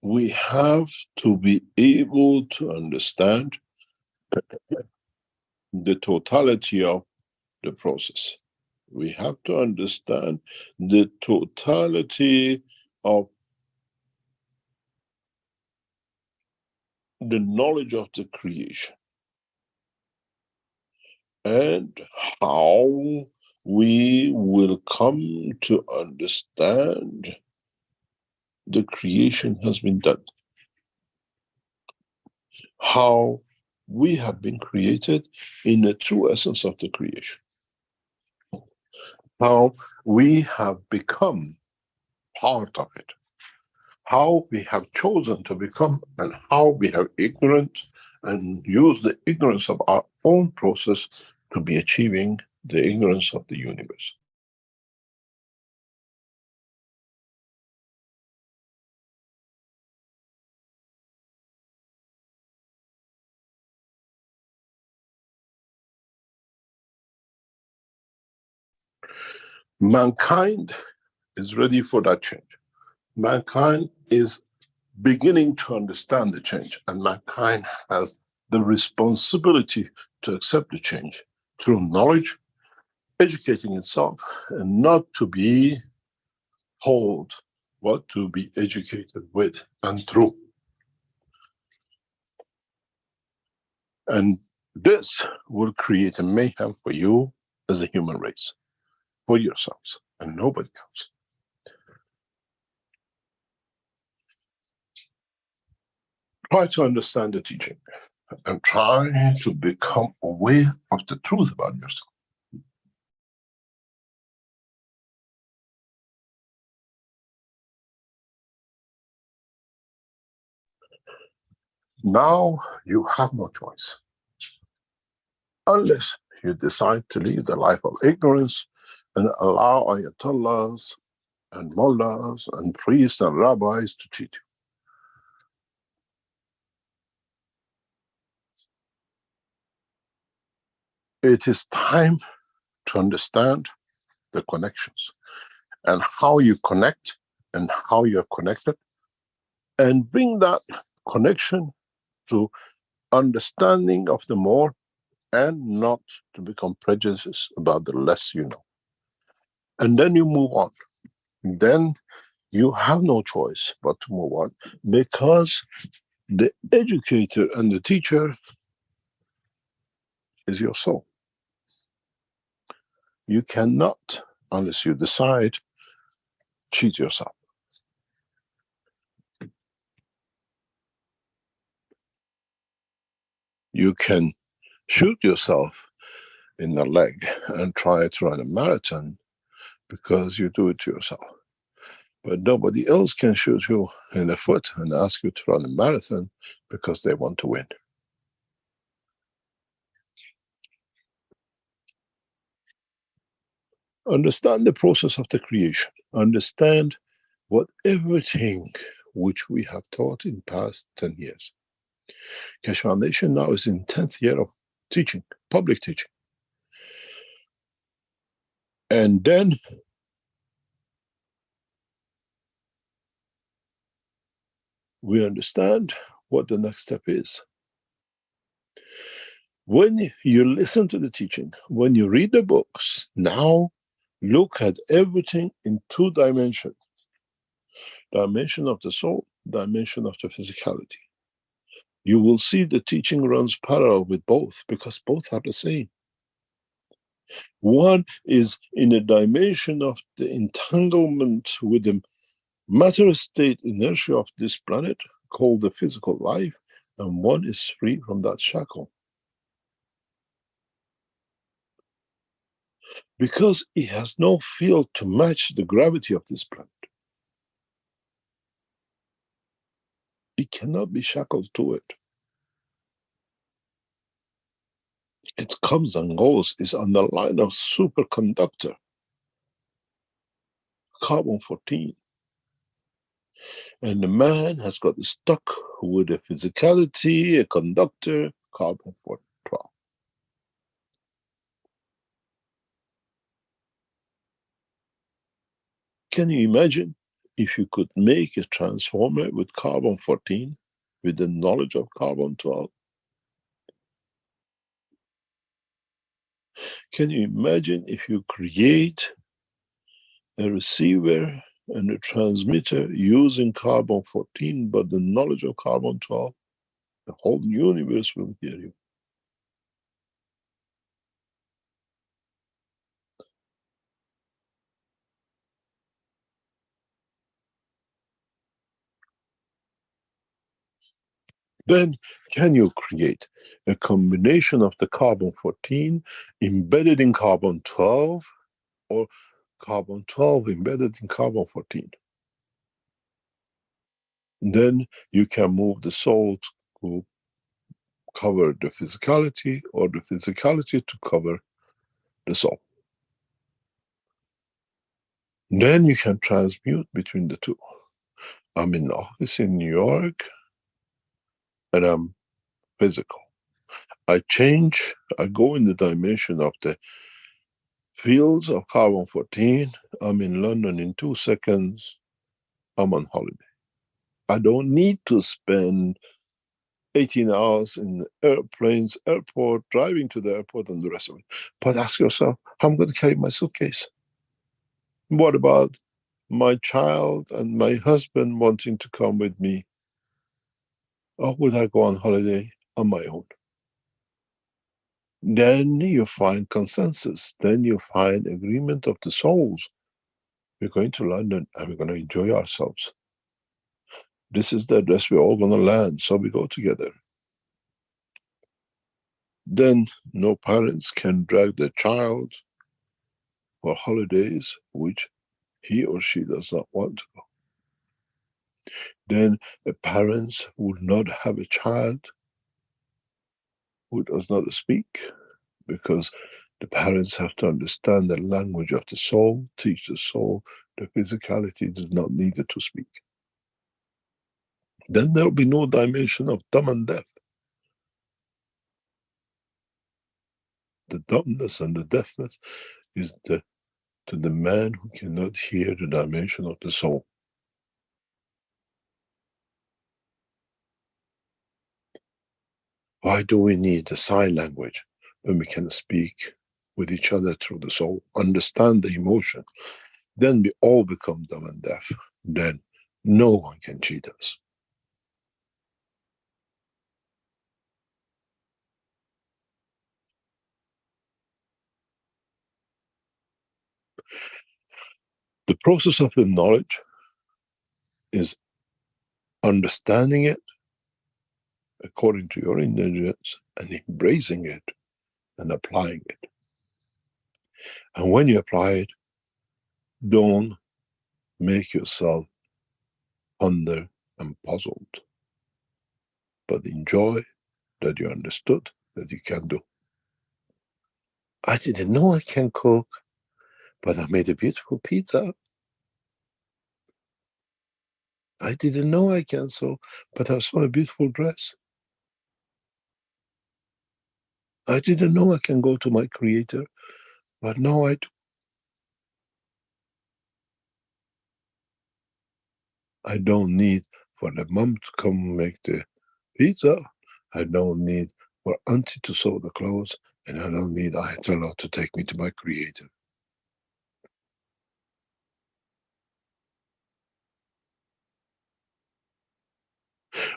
We have to be able to understand the totality of the process. We have to understand the totality of the knowledge of the creation, and how we will come to understand the creation has been done. How we have been created in the true essence of the creation. How we have become part of it. How we have chosen to become, and how we have ignorant and use the ignorance of our own process to be achieving the ignorance of the universe. Mankind is ready for that change. Mankind is beginning to understand the change, and mankind has the responsibility to accept the change through knowledge, educating itself, and not to be told what to be educated with and through. And this will create a mayhem for you as a human race, for yourselves and nobody else. Try to understand the teaching and try to become aware of the truth about yourself. Now you have no choice. Unless you decide to live the life of ignorance and allow ayatollahs and mullahs and priests and rabbis to cheat you. It is time to understand the connections and how you connect and how you're connected, and bring that connection to understanding of the more, and not to become prejudiced about the less you know. And then you move on. Then you have no choice but to move on, because the educator and the teacher is your soul. You cannot, unless you decide, cheat yourself. You can shoot yourself in the leg and try to run a marathon because you do it to yourself. But nobody else can shoot you in the foot and ask you to run a marathon because they want to win. Understand the process of the creation. Understand what everything which we have taught in past 10 years. Keshe Foundation now is in 10th year of teaching, public teaching. And then we understand what the next step is. When you listen to the teaching, when you read the books, now look at everything in 2 dimensions. Dimension of the soul, dimension of the physicality. You will see the teaching runs parallel with both because both are the same. One is in a dimension of the entanglement with the matter state inertia of this planet called the physical life, and one is free from that shackle. Because it has no field to match the gravity of this planet. It cannot be shackled to it. It comes and goes, is on the line of superconductor, carbon-14. And the man has got stuck with a physicality, a conductor, carbon-12. Can you imagine if you could make a transformer with carbon-14 with the knowledge of carbon-12? Can you imagine if you create a receiver and a transmitter using carbon-14, but the knowledge of carbon-12? The whole universe will hear you. Then can you create a combination of the carbon-14 embedded in carbon-12 or carbon-12 embedded in carbon-14? Then you can move the soul to cover the physicality or the physicality to cover the soul. Then you can transmute between the two. I'm in the office in New York and I'm physical. I change, I go in the dimension of the fields of carbon-14. I'm in London in 2 seconds. I'm on holiday. I don't need to spend 18 hours in airplanes, airport, driving to the airport and the rest of it. But ask yourself, how am I going to carry my suitcase? What about my child and my husband wanting to come with me? Or would I go on holiday on my own? Then you find consensus. Then you find agreement of the souls. We're going to London and we're going to enjoy ourselves. This is the address we're all going to land, so we go together. Then no parents can drag their child for holidays which he or she does not want to go. Then a parent would not have a child who does not speak, because the parents have to understand the language of the soul, teach the soul the physicality does not need it to speak. Then there will be no dimension of dumb and deaf. The dumbness and the deafness is to the man who cannot hear the dimension of the soul. Why do we need a sign language when we can speak with each other through the soul, understand the emotion? Then we all become dumb and deaf. Then no one can cheat us. The process of the knowledge is understanding it according to your intelligence and embracing it and applying it. And when you apply it, don't make yourself ponder and puzzled, but enjoy that you understood that you can do. I didn't know I can cook. but I made a beautiful pizza. I didn't know I can sew, but I saw a beautiful dress. I didn't know I can go to my creator, but now I do. I don't need for the mom to come make the pizza. I don't need for auntie to sew the clothes, and I don't need Ayatollah to take me to my creator.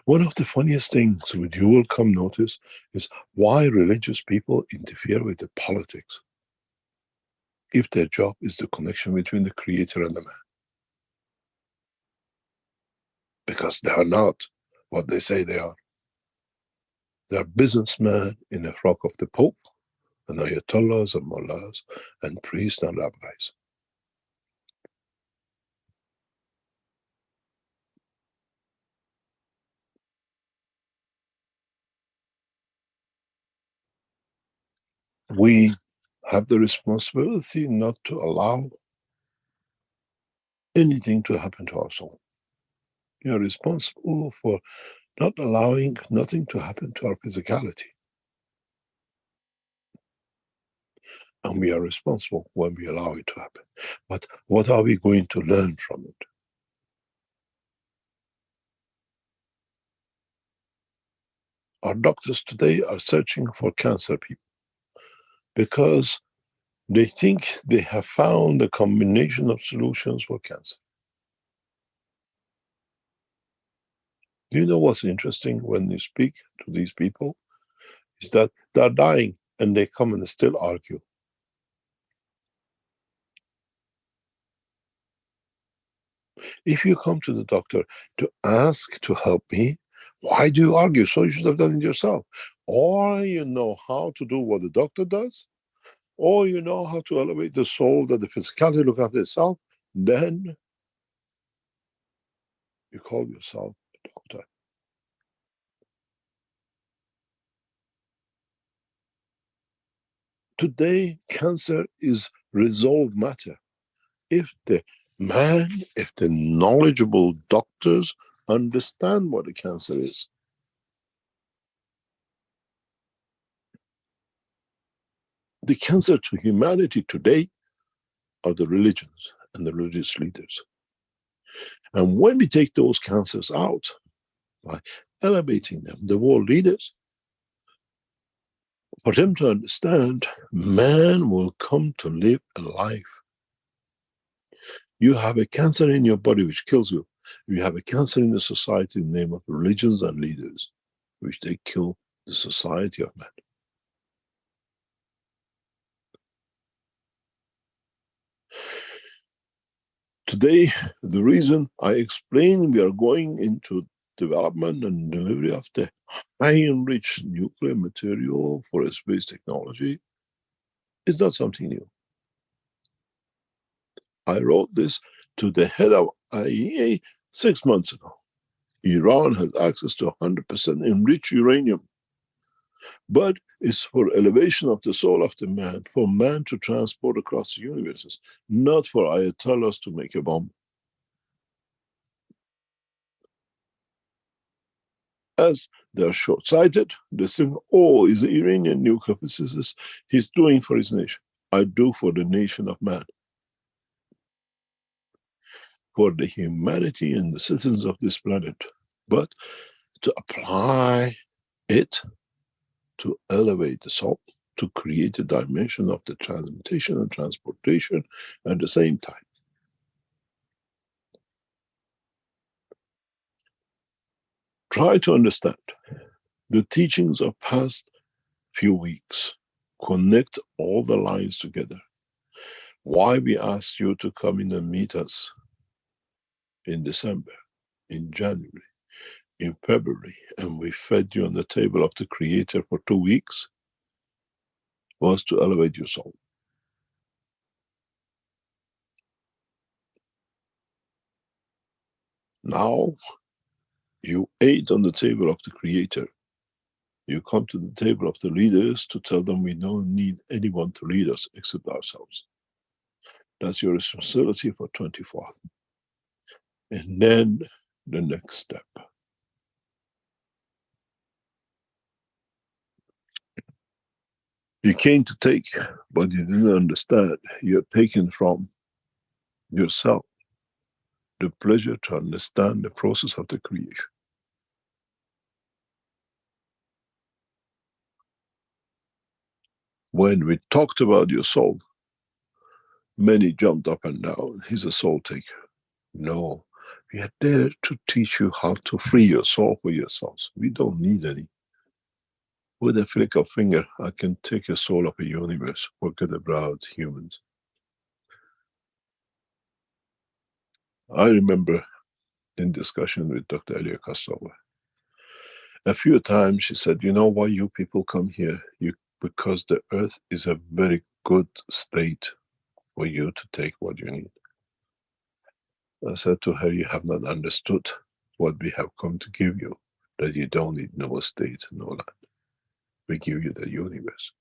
One of the funniest things which you will come notice is why religious people interfere with the politics if their job is the connection between the creator and the man. Because they are not what they say they are. They are businessmen in the frock of the Pope, and ayatollahs and mullahs, and priests and rabbis. We have the responsibility not to allow anything to happen to our soul. We are responsible for not allowing nothing to happen to our physicality. And we are responsible when we allow it to happen. But what are we going to learn from it? Our doctors today are searching for cancer people because they think they have found a combination of solutions for cancer. Do you know what's interesting when you speak to these people? Is that they're dying and they come and still argue. If you come to the doctor to ask to help me, why do you argue? So you should have done it yourself. Or you know how to do what the doctor does, or you know how to elevate the soul that the physicality look after itself, then you call yourself a doctor. Today, cancer is resolved matter. If the knowledgeable doctors understand what the cancer is. The cancer to humanity today are the religions and the religious leaders. And when we take those cancers out by elevating them, the world leaders, for them to understand, man will come to live a life. You have a cancer in your body which kills you. You have a cancer in the society in the name of religions and leaders, which they kill the society of man. Today, the reason I explain we are going into development and delivery of the high-enriched nuclear material for a space technology is not something new. I wrote this to the head of IAEA 6 months ago. Iran has access to 100% enriched uranium, but it's for elevation of the soul of the man, for man to transport across the universes, not for ayatollahs to make a bomb. As they're short-sighted, they think, oh, he's an Iranian nuclear physicist, he's doing for his nation. I do for the nation of man. For the humanity and the citizens of this planet. But to apply it to elevate the soul, to create a dimension of the transmutation and transportation at the same time. Try to understand the teachings of past few weeks. Connect all the lines together. Why we asked you to come in and meet us in December, in January, in February, and we fed you on the table of the Creator for 2 weeks, was to elevate your soul. Now, you ate on the table of the Creator. You come to the table of the leaders to tell them we don't need anyone to lead us except ourselves. That's your responsibility for 24th. And then the next step. You came to take, but you didn't understand. You're taking from yourself the pleasure to understand the process of the creation. When we talked about your soul, many jumped up and down. He's a soul taker. No, we are there to teach you how to free your soul for yourselves. We don't need any. With a flick of finger, I can take a soul of a universe, forget about humans. I remember in discussion with Dr. Elia Kostova, a few times she said, you know why you people come here? Because the earth is a very good state for you to take what you need. I said to her, you have not understood what we have come to give you, that you don't need no state, no land. We give you the universe.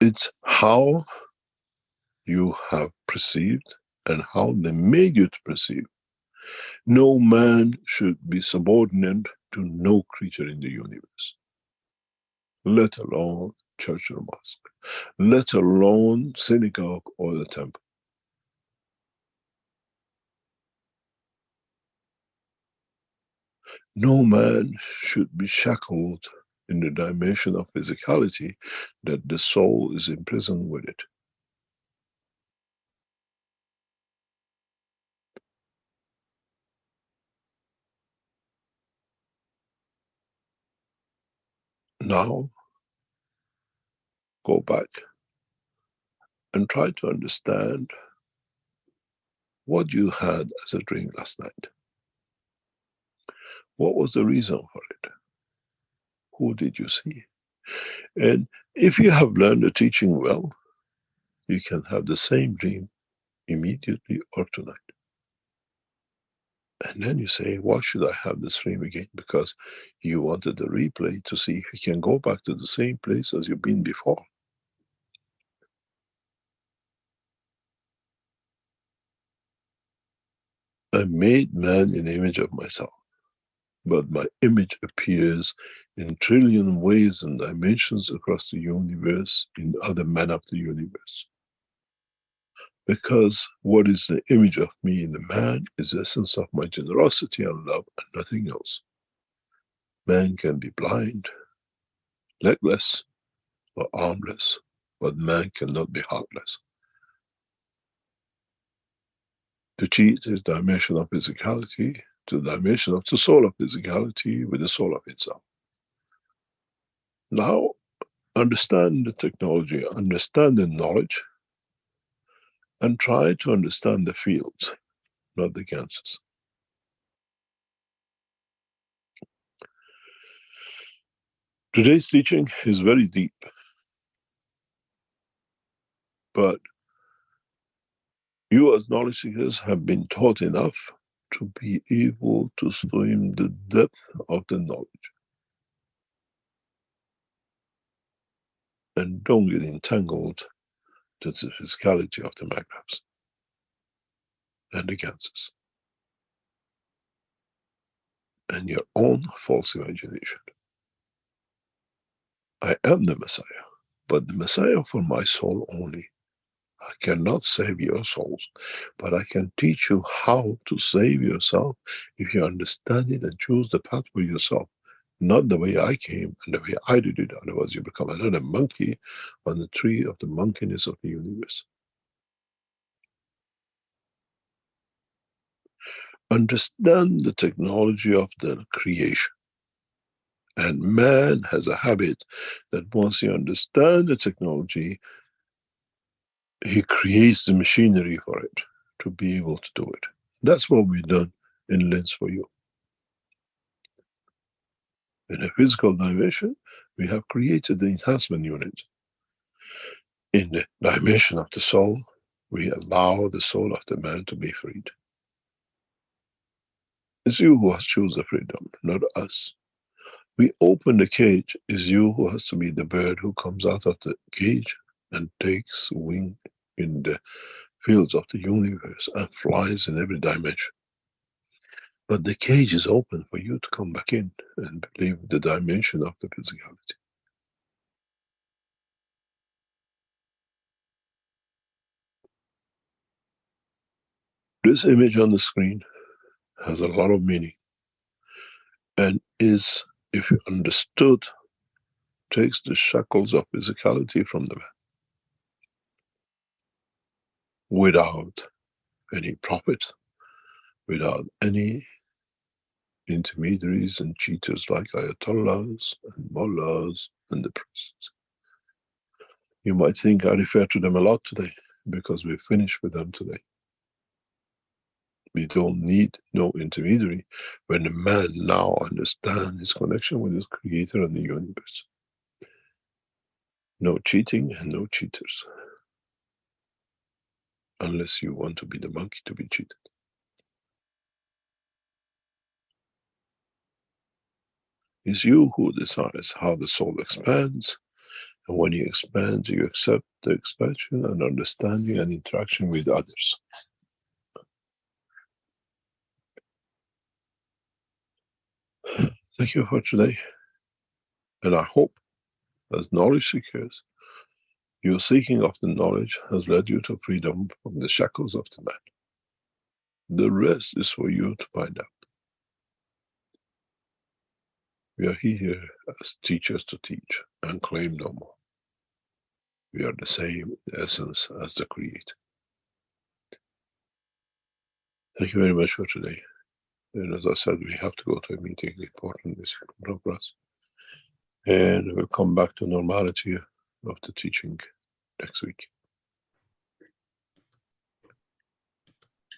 It's how you have perceived and how they made you to perceive. No man should be subordinate to no creature in the universe, let alone church or mosque, let alone synagogue or the temple. No man should be shackled in the dimension of physicality that the soul is imprisoned with it. Now, go back and try to understand what you had as a dream last night. What was the reason for it? Who did you see? And if you have learned the teaching well, you can have the same dream immediately or tonight. And then you say, why should I have this dream again? Because you wanted the replay to see if you can go back to the same place as you've been before. I made man in the image of myself, but my image appears in trillion ways and dimensions across the universe in other men of the universe. Because what is the image of me in the man is the essence of my generosity and love and nothing else. Man can be blind, legless, or armless, but man cannot be heartless. To cheat is dimension of physicality, to the dimension of the soul of physicality with the soul of itself. Now, understand the technology, understand the knowledge, and try to understand the fields, not the cancers. Today's teaching is very deep, but you as knowledge seekers have been taught enough to be able to swim the depth of the knowledge. And don't get entangled to the physicality of the magravs and the cancers and your own false imagination. I am the Messiah, but the Messiah for my soul only. I cannot save your souls, but I can teach you how to save yourself if you understand it and choose the path for yourself. Not the way I came and the way I did it, otherwise you become another monkey on the tree of the monkeyness of the universe. Understand the technology of the creation. And man has a habit that once he understands the technology, he creates the machinery for it to be able to do it. That's what we've done in Lens for You. In a physical dimension, we have created the enhancement unit. In the dimension of the soul, we allow the soul of the man to be freed. It's you who has chosen the freedom, not us. We open the cage, is you who has to be the bird who comes out of the cage and takes wing in the fields of the universe and flies in every dimension. But the cage is open for you to come back in and leave the dimension of the physicality. This image on the screen has a lot of meaning and is, if you understood, takes the shackles of physicality from the man without any profit, without any intermediaries and cheaters like ayatollahs and mullahs and the priests. You might think I refer to them a lot today because we're finished with them today. We don't need no intermediary when the man now understands his connection with his creator and the universe. No cheating and no cheaters. Unless you want to be the monkey to be cheated. It's you who decides how the soul expands, and when you expand, you accept the expansion and understanding and interaction with others. Thank you for today. And I hope, as knowledge seekers, your seeking of the knowledge has led you to freedom from the shackles of the man. The rest is for you to find out. We are here as teachers to teach and claim no more. We are the same essence as the Creator. Thank you very much for today. And as I said, we have to go to a meeting, important is in progress. And we'll come back to normality of the teaching next week.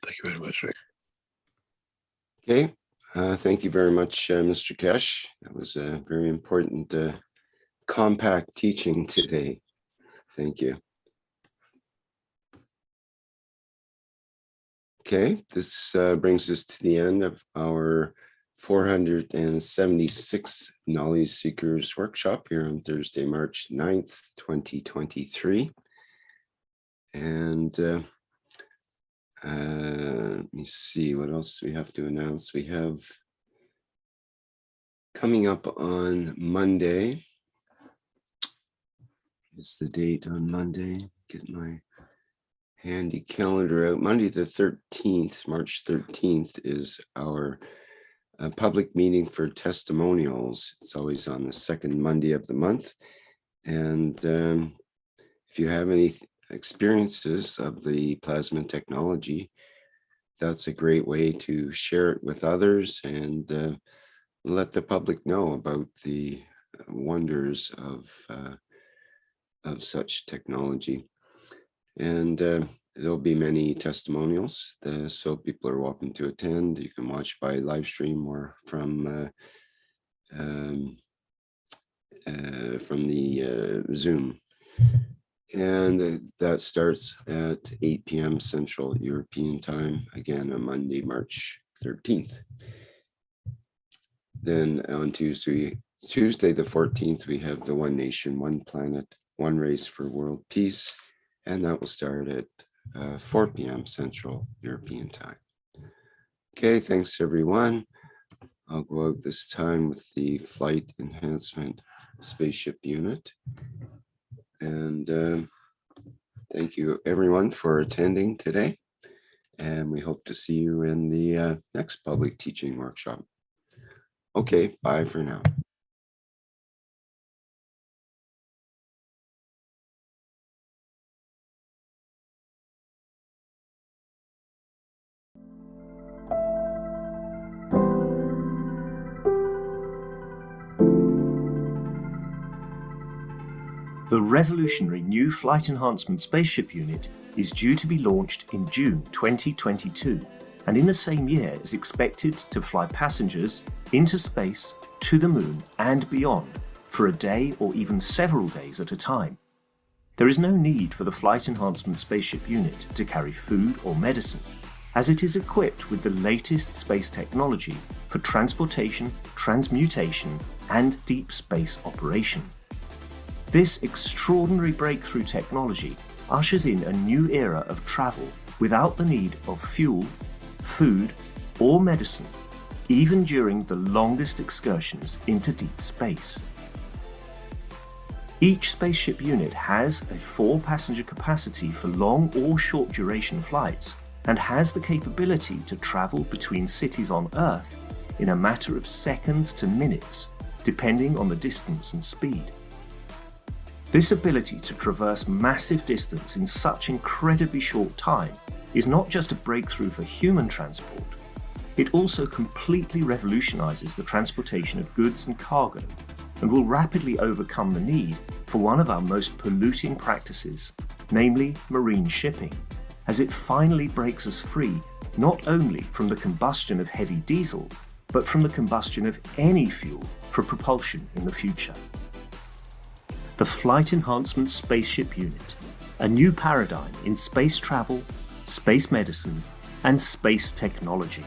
Thank you very much, Rick. Okay. Thank you very much, Mr. Keshe. That was a very important, compact teaching today. Thank you. Okay, this brings us to the end of our 476 Knowledge Seekers Workshop here on Thursday, March 9th, 2023. And let me see what else we have to announce. We have coming up on Monday. Is the date on Monday? Get my handy calendar out. Monday the 13th, March 13th is our public meeting for testimonials. It's always on the second Monday of the month. And if you have any experiences of the plasma technology, that's a great way to share it with others and let the public know about the wonders of such technology. And there'll be many testimonials, so people are welcome to attend. You can watch by live stream or from the Zoom. And that starts at 8 p.m. Central European Time, again on Monday, March 13th. Then on Tuesday the 14th, we have the One Nation, One Planet, One Race for World Peace, and that will start at 4 p.m. Central European Time. Okay, thanks everyone. I'll go out this time with the Flight Enhancement Spaceship Unit. And thank you everyone for attending today. And we hope to see you in the next public teaching workshop. Okay, bye for now. The revolutionary new Flight Enhancement Spaceship Unit is due to be launched in June 2022, and in the same year is expected to fly passengers into space, to the moon and beyond for a day or even several days at a time. There is no need for the Flight Enhancement Spaceship Unit to carry food or medicine, as it is equipped with the latest space technology for transportation, transmutation and deep space operation. This extraordinary breakthrough technology ushers in a new era of travel without the need of fuel, food, or medicine, even during the longest excursions into deep space. Each spaceship unit has a 4-passenger capacity for long or short duration flights and has the capability to travel between cities on Earth in a matter of seconds to minutes, depending on the distance and speed. This ability to traverse massive distance in such incredibly short time is not just a breakthrough for human transport, it also completely revolutionizes the transportation of goods and cargo, and will rapidly overcome the need for one of our most polluting practices, namely marine shipping, as it finally breaks us free not only from the combustion of heavy diesel, but from the combustion of any fuel for propulsion in the future. The Flight Enhancement Spaceship Unit, a new paradigm in space travel, space medicine, and space technology.